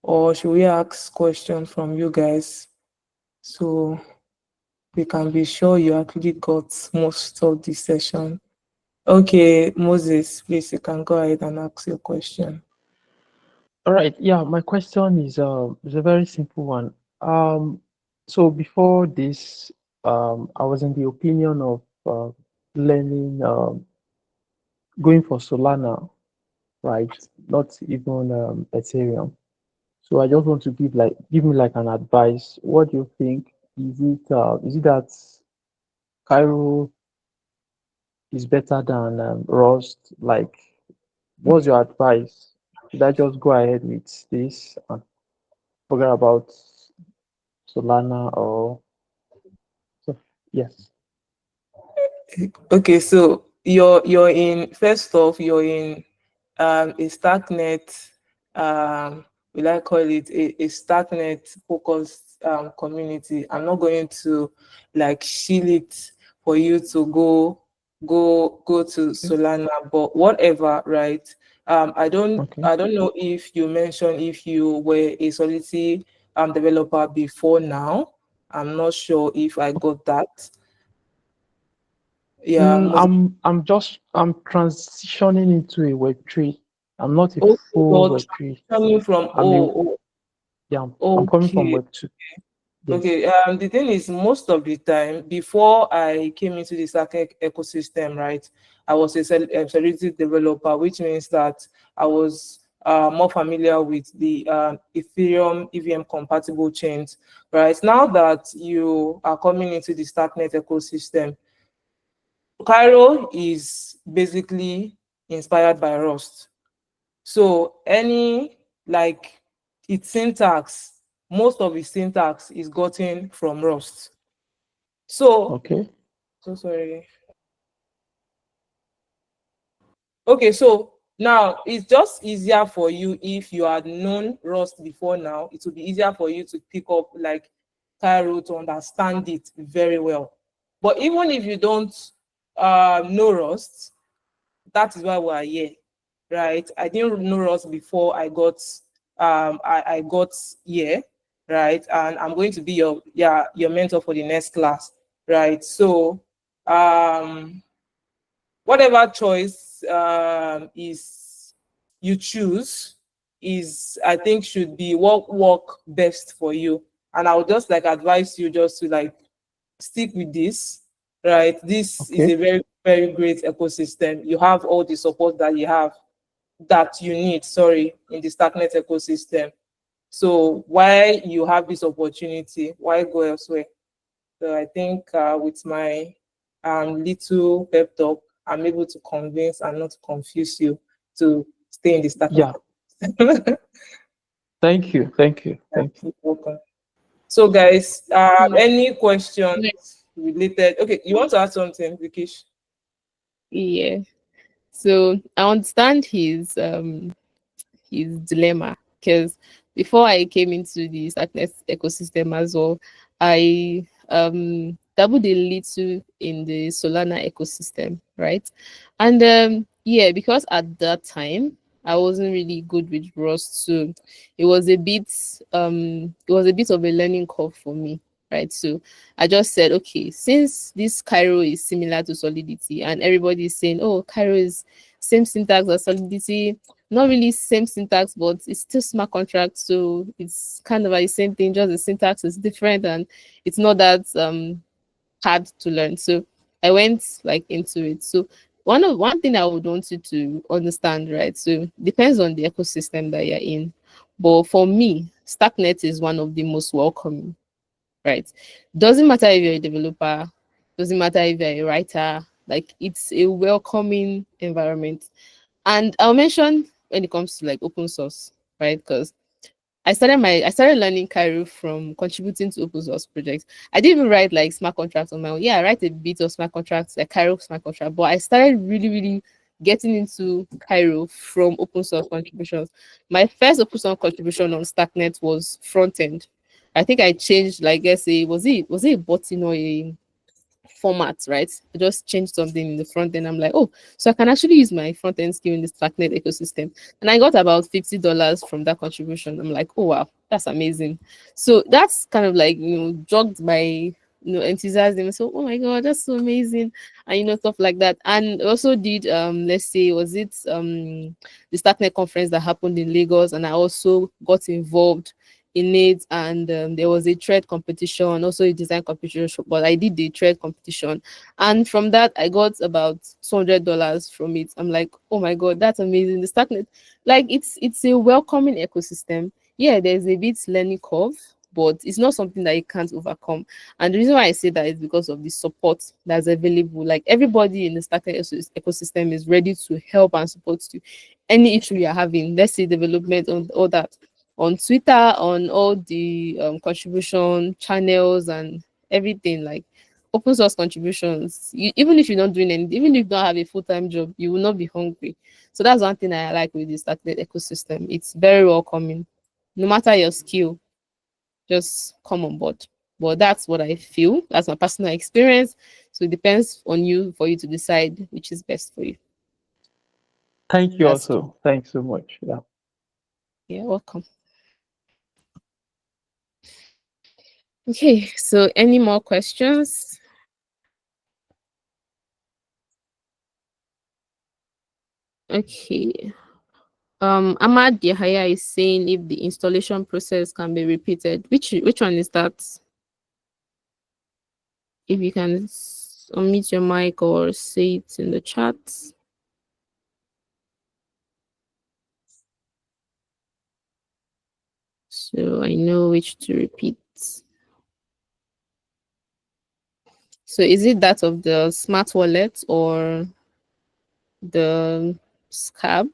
Or should we ask questions from you guys so we can be sure you actually got most of the session? Okay, Moses, please, you can go ahead and ask your question. All right. Yeah, my question is a very simple one. So before this, I was in the opinion of learning, going for Solana, right? Not even Ethereum. So I just want to give me like an advice. What do you think? Is it that Cairo is better than Rust? Like, what's your advice? Should I just go ahead with this and forget about Solana or so? Yes. Okay, so you're in first off, you're in a Starknet, will I call it a Starknet focused community. I'm not going to like shield it for you to go to Solana, but whatever, right? Okay. I don't know if you mentioned if you were a Solidity developer before now. I'm not sure if I got that. Yeah, I'm transitioning into a Web3. I'm not a oh, full you're Web3. coming from I'm a Yeah, I'm coming from okay. Web2. Yes. Okay, the thing is, most of the time, before I came into the Starknet ecosystem, right, I was a Solidity developer, which means that I was more familiar with the Ethereum EVM compatible chains, right? Now that you are coming into the Starknet ecosystem, Cairo is basically inspired by Rust. So any like its syntax, most of its syntax is gotten from Rust. So Okay. sorry. Okay, so now it's just easier for you if you had known Rust before now. It will be easier for you to pick up like Cairo to understand it very well. But even if you don't know Rust, that is why we are here, right? I didn't know Ross before I got here, right? And I'm going to be your mentor for the next class, right? So whatever choice is you choose is, I think, should be what work best for you. And I would just like advise you just to like stick with this, right? This is Okay. a very, very great ecosystem. You have all the support that you need, sorry, in the Starknet ecosystem. So why you have this opportunity, why go elsewhere? So I think with my little pep talk, I'm able to convince and not confuse you to stay in the Starknet Yeah. ecosystem. Thank you. Thank you. Thank you. You're welcome. So guys, Yeah. any questions related? Okay, you want to add something, Vickish? Yeah. So I understand his dilemma, because before I came into the Starknet ecosystem as well, I dabbled a little in the Solana ecosystem, right? And yeah, because at that time I wasn't really good with Rust, so it was a bit of a learning curve for me, right? So I just said, okay, since this Cairo is similar to Solidity and everybody is saying, oh, Cairo is same syntax as Solidity, not really same syntax, but it's still smart contract, so it's kind of like the same thing, just the syntax is different and it's not that hard to learn. So I went like into it. So one thing I would want you to understand, right? So depends on the ecosystem that you're in. But for me, Starknet is one of the most welcoming, right? Doesn't matter if you're a developer, doesn't matter if you're a writer, like it's a welcoming environment. And I'll mention when it comes to like open source, right? Because I started learning Cairo from contributing to open source projects. I didn't even write like smart contracts on my own. Yeah, I write a bit of smart contracts, like Cairo smart contract, but I started really, really getting into Cairo from open source contributions. My first open source contribution on Starknet was front end. I think I changed, like, I say, was it a button or a format, right? I just changed something in the front end. I'm like, oh, so I can actually use my front end skill in the Starknet ecosystem. And I got about $50 from that contribution. I'm like, oh wow, that's amazing. So that's kind of like, jogged my enthusiasm. So, oh my god, that's so amazing. And stuff like that. And also did let's say, was it the Starknet conference that happened in Lagos, and I also got involved in it, and there was a trade competition, also a design competition, but I did the trade competition, and from that I got about $200 from it. I'm like, oh my god, that's amazing. The Starknet, like, it's a welcoming ecosystem. Yeah, there's a bit learning curve, but it's not something that you can't overcome. And the reason why I say that is because of the support that's available. Like, everybody in the Starknet ecosystem is ready to help and support you. Any issue you're having, let's say development and all that, on Twitter, on all the contribution channels and everything, like open source contributions. Even if you're not doing anything, even if you don't have a full-time job, you will not be hungry. So that's one thing I like with this Starknet ecosystem. It's very welcoming. No matter your skill, just come on board. But that's what I feel. That's my personal experience. So it depends on you for you to decide which is best for you. Thank you That's also. Thanks so much. Yeah. Yeah, welcome. Okay, so any more questions? Okay. Ahmad Yahaya is saying if the installation process can be repeated. Which one is that? If you can unmute your mic or say it in the chat. So I know which to repeat. So is it that of the smart wallet or the Scarb?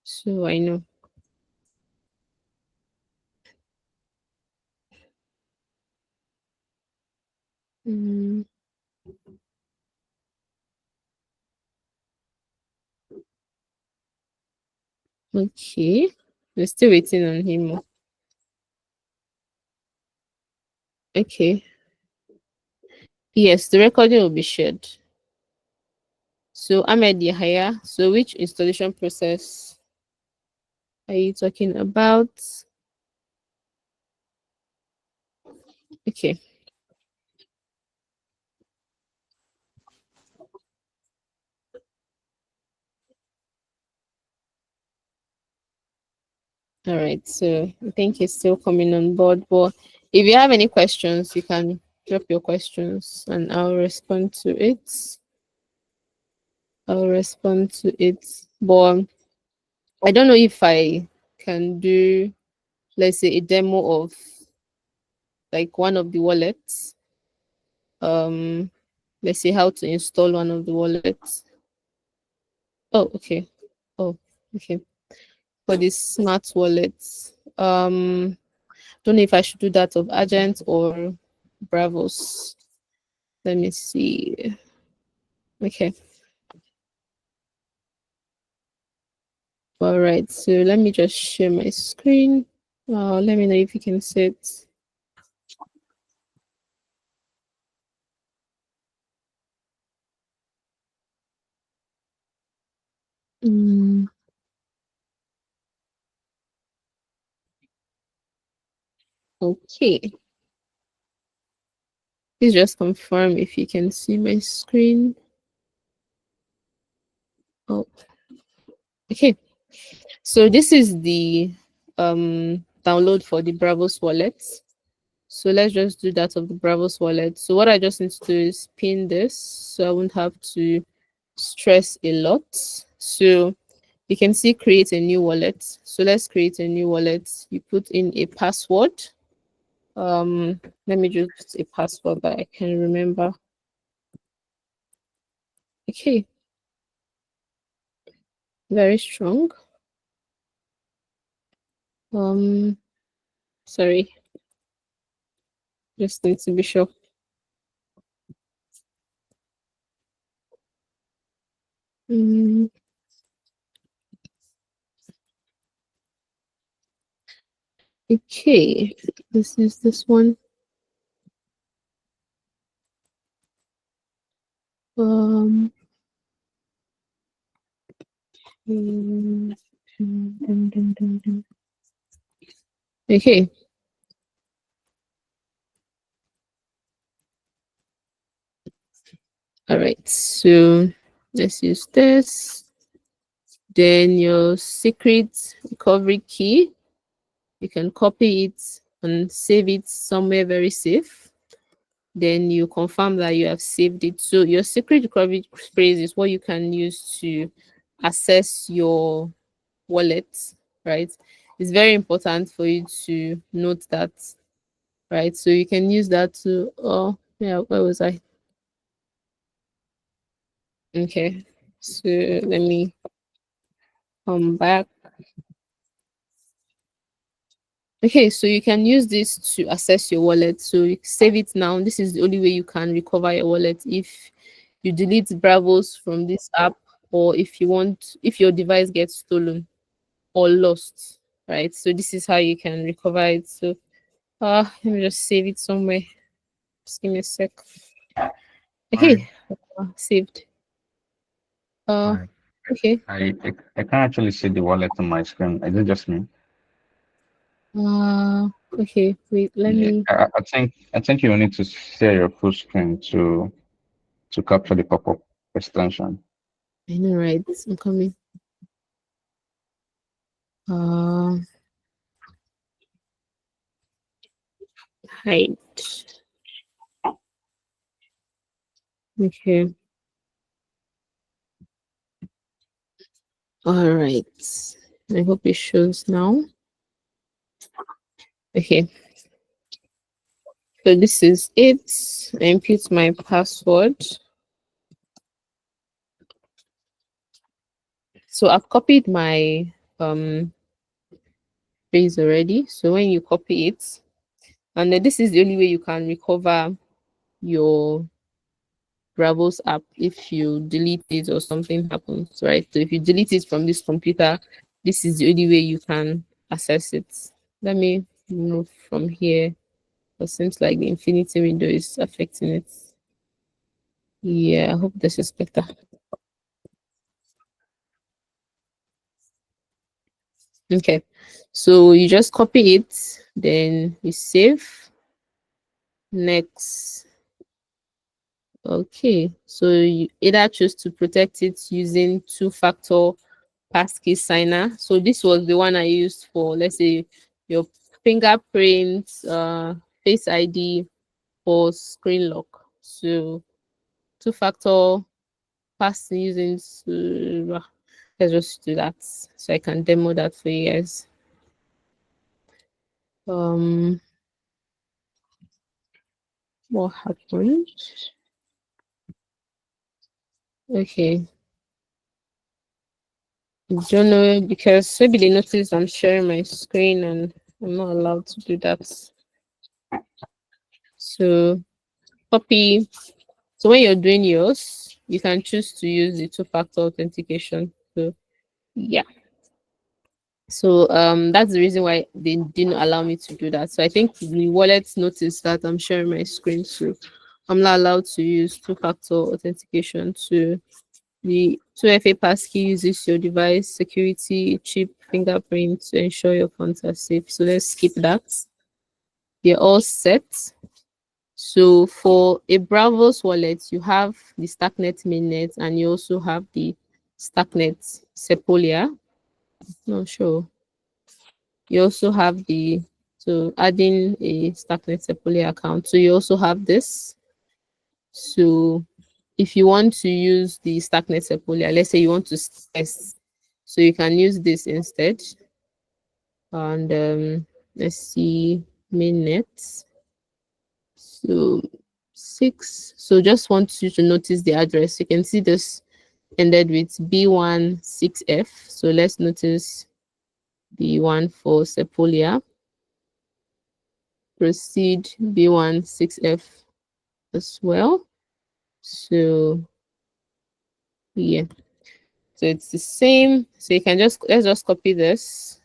So I know. Okay. We're still waiting on him. Okay. Yes, the recording will be shared. So Ahmed Yahaya, so which installation process are you talking about? Okay. All right. So I think it's still coming on board. But if you have any questions, you can drop your questions and I'll respond to it. But I don't know if I can do, let's say, a demo of like one of the wallets. Let's see how to install one of the wallets. Oh, okay. Oh, okay. For this smart wallets. Don't know if I should do that of Argent or Bravos. Let me see. Okay. All right. So let me just share my screen. Let me know if you can see it. Okay. Please just confirm if you can see my screen. Oh, okay. So this is the download for the Bravos wallet. So let's just do that of the Bravos wallet. So what I just need to do is pin this so I won't have to stress a lot. So you can see create a new wallet. So let's create a new wallet. You put in a password. Let me just put a password that I can remember. Okay. Very strong. Sorry. Just need to be sure. Okay, this is this one. Okay. All right, so let's use this. Then your secret recovery key, you can copy it and save it somewhere very safe. Then you confirm that you have saved it. So your secret recovery phrase is what you can use to access your wallet, right? It's very important for you to note that, right? So you can use that to, oh, yeah, where was I? Okay, so let me come back. Okay, so you can use this to access your wallet. So you save it now. This is the only way you can recover your wallet. If you delete Bravos from this app, or if you want, if your device gets stolen or lost, right? So this is how you can recover it. So let me just save it somewhere. Just give me a sec. Okay, saved. Okay. I can't actually see the wallet on my screen. Is it just me? Okay. Wait. Let me. I think you will need to share your full screen to capture the pop-up extension. I know, right? I'm coming. Hide. Okay. All right. I hope it shows now. Okay. So this is it. I input my password. So I've copied my phrase already. So when you copy it, and then this is the only way you can recover your Bravos app if you delete it or something happens, right? So if you delete it from this computer, this is the only way you can access it. Let me move from here. It seems like the infinity window is affecting it. Yeah, I hope this is better. Okay, so you just copy it, then you save. Next. Okay, so you either choose to protect it using two-factor passkey signer. So this was the one I used for, let's say, your fingerprint, face ID, or screen lock. So two-factor pass using let's just do that so I can demo that for you guys. What happened? Okay. I don't know because maybe they noticed I'm sharing my screen and I'm not allowed to do that. So copy. So when you're doing yours, you can choose to use the two-factor authentication. So yeah. So that's the reason why they didn't allow me to do that. So I think the wallet noticed that I'm sharing my screen, so I'm not allowed to use two-factor authentication to The 2FA passkey uses your device security chip fingerprint to ensure your funds are safe. So let's skip that. They're all set. So for a Bravos wallet, you have the Starknet mainnet and you also have the Starknet Sepolia. Not sure. You also have the, so adding a Starknet Sepolia account. So you also have this. So if you want to use the Starknet Sepolia, let's say you want to test, so you can use this instead. And let's see, mainnet. So 6. So just want you to notice the address. You can see this ended with B16F. So let's notice the one for Sepolia. Proceed B16F as well. So yeah. So it's the same. So you can let's just copy this.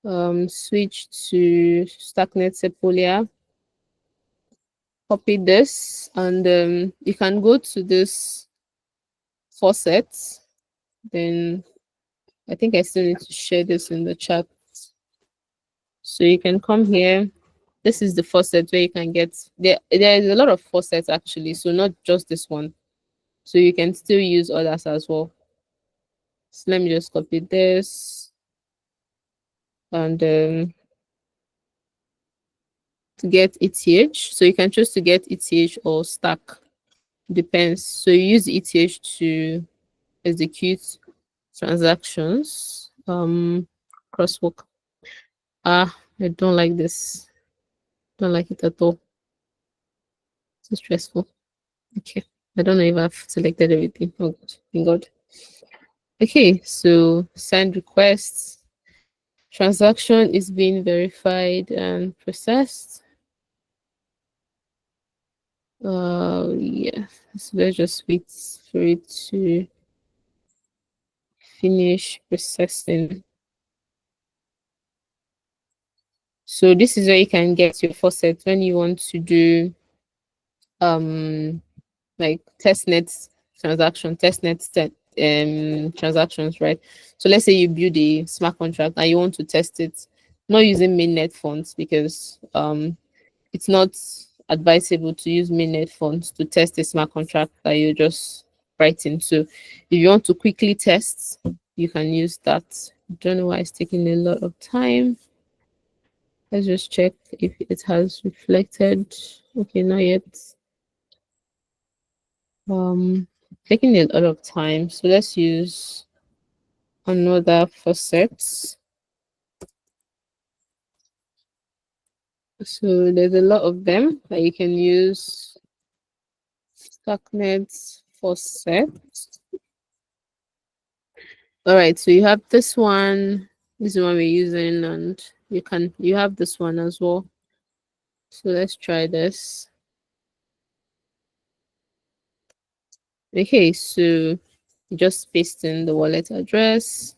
Switch to Starknet Sepolia. Copy this, and you can go to this Faucets. Then I think I still need to share this in the chat. So you can come here. This is the faucet where you can get there is a lot of faucets actually, so not just this one. So you can still use others as well. So let me just copy this and to get ETH. So you can choose to get ETH or stack. Depends. So you use ETH to execute transactions. Crosswalk. I don't like this. Don't like it at all. So stressful. Okay. I don't know if I've selected everything. Oh God. Thank God. Okay, so send requests. Transaction is being verified and processed. Yeah, so let's just wait for it to finish processing. So this is where you can get your faucet when you want to do like testnet transactions, right? So let's say you build a smart contract and you want to test it, not using mainnet funds because it's not advisable to use mainnet funds to test a smart contract that you're just writing. So if you want to quickly test, you can use that. Don't know why it's taking a lot of time. Let's just check if it has reflected. Okay, not yet. Taking a lot of time. So let's use another faucet. So there's a lot of them that you can use. Starknet faucet. All right, so you have this one. This is the one we're using, and you have this one as well. So let's try this. Okay, so just paste in the wallet address,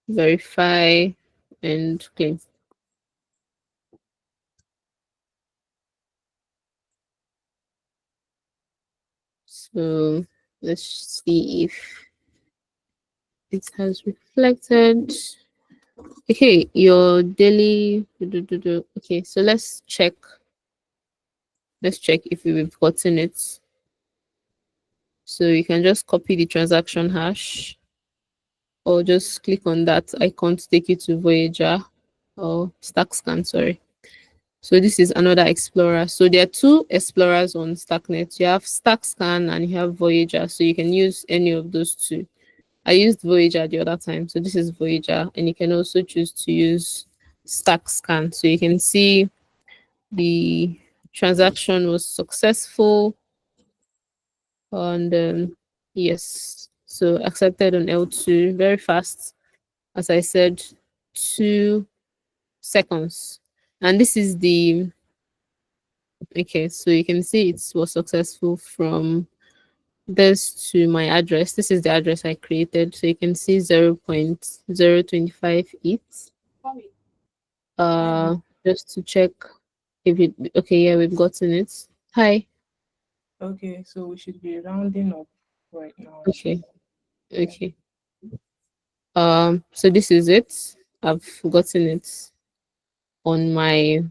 verify, and claim. So let's see if it has reflected. Okay, your daily. Okay, so let's check. Let's check if we've gotten it. So you can just copy the transaction hash, or just click on that icon to take you to Voyager or StackScan. Sorry. So this is another explorer. So there are two explorers on Starknet. You have StackScan and you have Voyager. So you can use any of those two. I used Voyager the other time. So this is Voyager, and you can also choose to use StackScan. So you can see the transaction was successful, and yes, so accepted on L2 very fast. As I said, 2 seconds. And this is the okay, so you can see it was successful from this to my address. This is the address I created. So you can see 0.025 ETH. Just to check if it okay, yeah, we've gotten it. Hi. Okay, so we should be rounding up. right now. Okay. Okay. So this is it. I've gotten it on my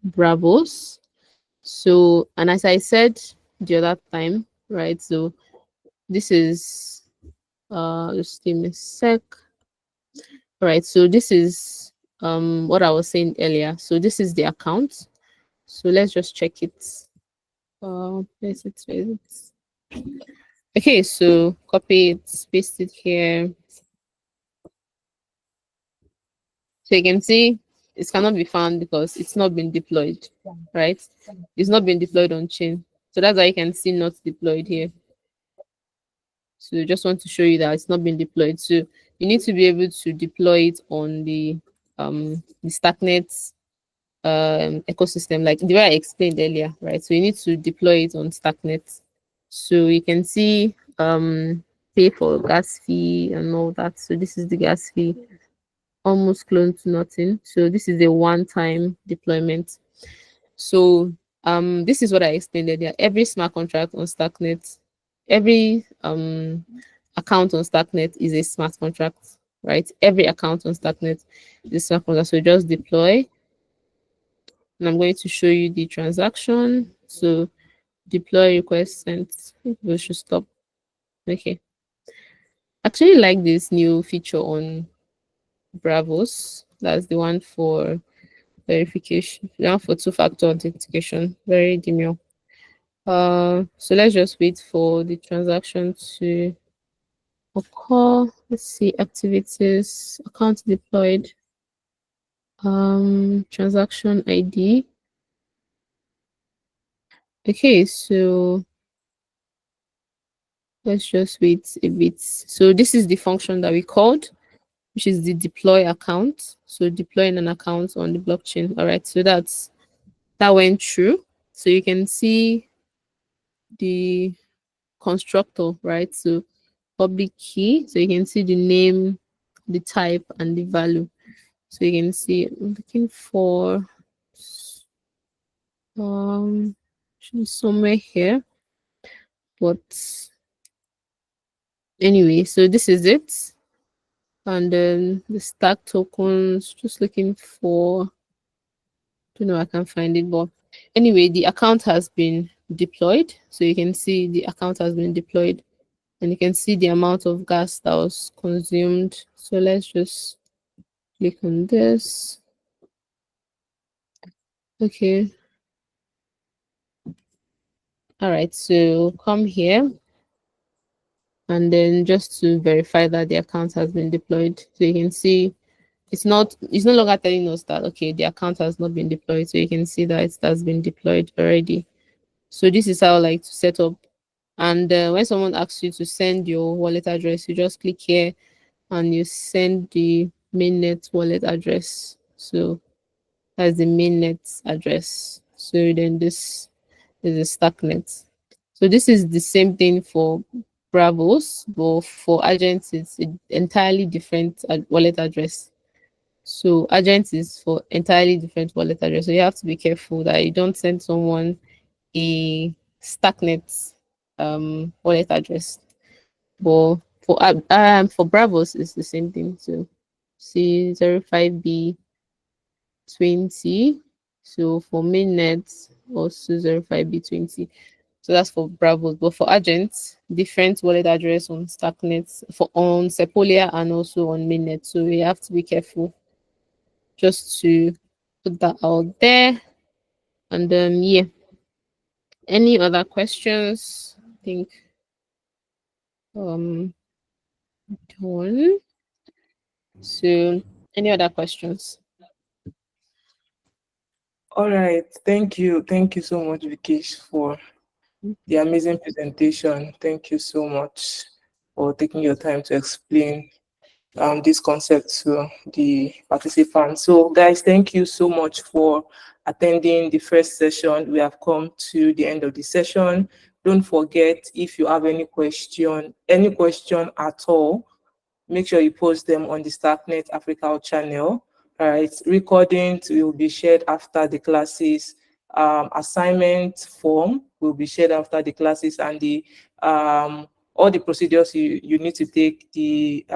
Bravos. So, and as I said the other time, right? So this is just give me a sec. All right. So this is what I was saying earlier. So this is the account. So let's just check it. Where is it? Okay, so copy it, paste it here. So you can see it cannot be found because it's not been deployed, right? It's not been deployed on chain. So that's why you can see not deployed here. So just want to show you that it's not been deployed. So you need to be able to deploy it on the Starknet ecosystem, like the way I explained earlier, right? So you need to deploy it on Starknet. So you can see pay for gas fee and all that. So this is the gas fee, almost close to nothing. So this is a one-time deployment. So this is what I explained earlier. Every smart contract on Starknet, every account on Starknet is a smart contract, right? Every account on Starknet is a smart contract. So just deploy, and I'm going to show you the transaction. So deploy request sent. We should stop. Okay. Actually like this new feature on Bravos. That's the one for verification, the one for two-factor authentication. Very demure. So let's just wait for the transaction to occur. Let's see, activities, account deployed, transaction ID. Okay, so let's just wait a bit. So this is the function that we called, which is the deploy account. So deploying an account on the blockchain. All right, so that went through. So you can see the constructor, right? So public key. So you can see the name, the type, and the value. So you can see I'm looking for actually somewhere here. But anyway, so this is it. And then the stack tokens, just looking for, don't know, I can't find it, but anyway, the account has been deployed. So you can see the account has been deployed, and you can see the amount of gas that was consumed. So let's just click on this. Okay. All right, so come here, and then just to verify that the account has been deployed. So you can see it's no longer telling us that, okay, the account has not been deployed. So you can see that it has been deployed already. So this is how I like to set up. And when someone asks you to send your wallet address, you just click here and you send the mainnet wallet address. So that's the mainnet address. So then this is the Starknet. So this is the same thing for Bravos, but for Argent, it's an entirely different wallet address. So Argent is for entirely different wallet address. So you have to be careful that you don't send someone a Starknet wallet address. But for Bravos, it's the same thing. So C 05B20. So for mainnet, also 05B20. So that's for Bravos. But for Argent, different wallet address on Starknet, for on Sepolia and also on mainnet. So we have to be careful just to put that out there. And yeah. Any other questions? I think done. So any other questions? All right. Thank you. Thank you so much, Vickish, for the amazing presentation. Thank you so much for taking your time to explain this concept to the participants. So guys, thank you so much for attending the first session. We have come to the end of the session. Don't forget, if you have any question at all, make sure you post them on the Starknet Africa channel. All right, recordings will be shared after the classes. Assignment form will be shared after the classes, and the all the procedures you need to take, the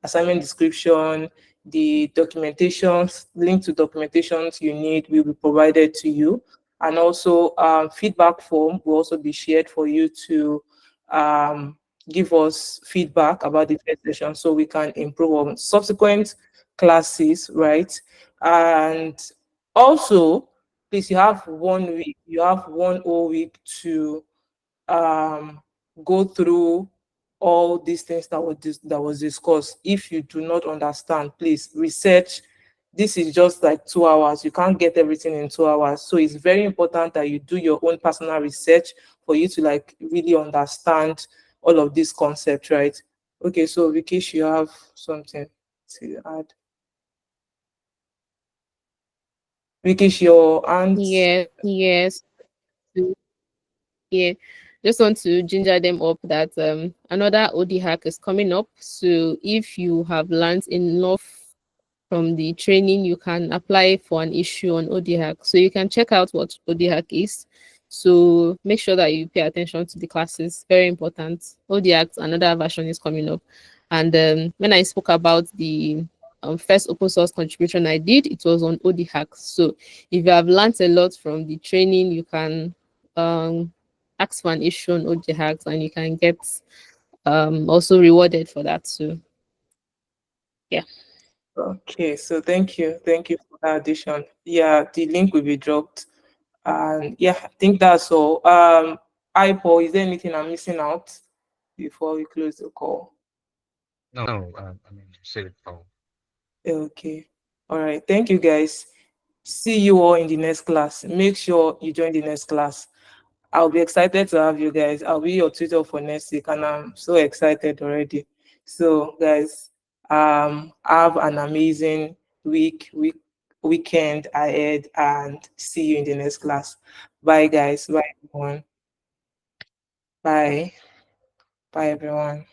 assignment description, the documentations, link to documentations you need will be provided to you. And also feedback form will also be shared for you to give us feedback about the first session so we can improve on subsequent classes, right? And also, please, you have 1 week, you have 1 whole week to go through all these things that was discussed. If you do not understand, please research. This is just like 2 hours. You can't get everything in 2 hours. So it's very important that you do your own personal research for you to like really understand all of these concepts, right? Okay, so Vickish, you have something to add. Vickish, your aunt. Yes. Yeah, just want to ginger them up that another OD hack is coming up. So if you have learned enough from the training, you can apply for an issue on OD hack. So you can check out what OD hack is. So make sure that you pay attention to the classes. Very important. OD hack, another version is coming up. And when I spoke about the first open source contribution I did, it was on OD hack. So if you have learned a lot from the training, you can ask for an issue on OD hacks and you can get also rewarded for that. So yeah. Okay, so thank you for that addition. Yeah, the link will be dropped. And yeah, I think that's all. Paul, is there anything I'm missing out before we close the call? No, I mean, you said it all. Okay. All right. Thank you, guys. See you all in the next class. Make sure you join the next class. I'll be excited to have you guys. I'll be your tutor for next week, and I'm so excited already. So, guys, have an amazing weekend ahead, and see you in the next class. Bye, guys. Bye, everyone. Bye. Bye, everyone.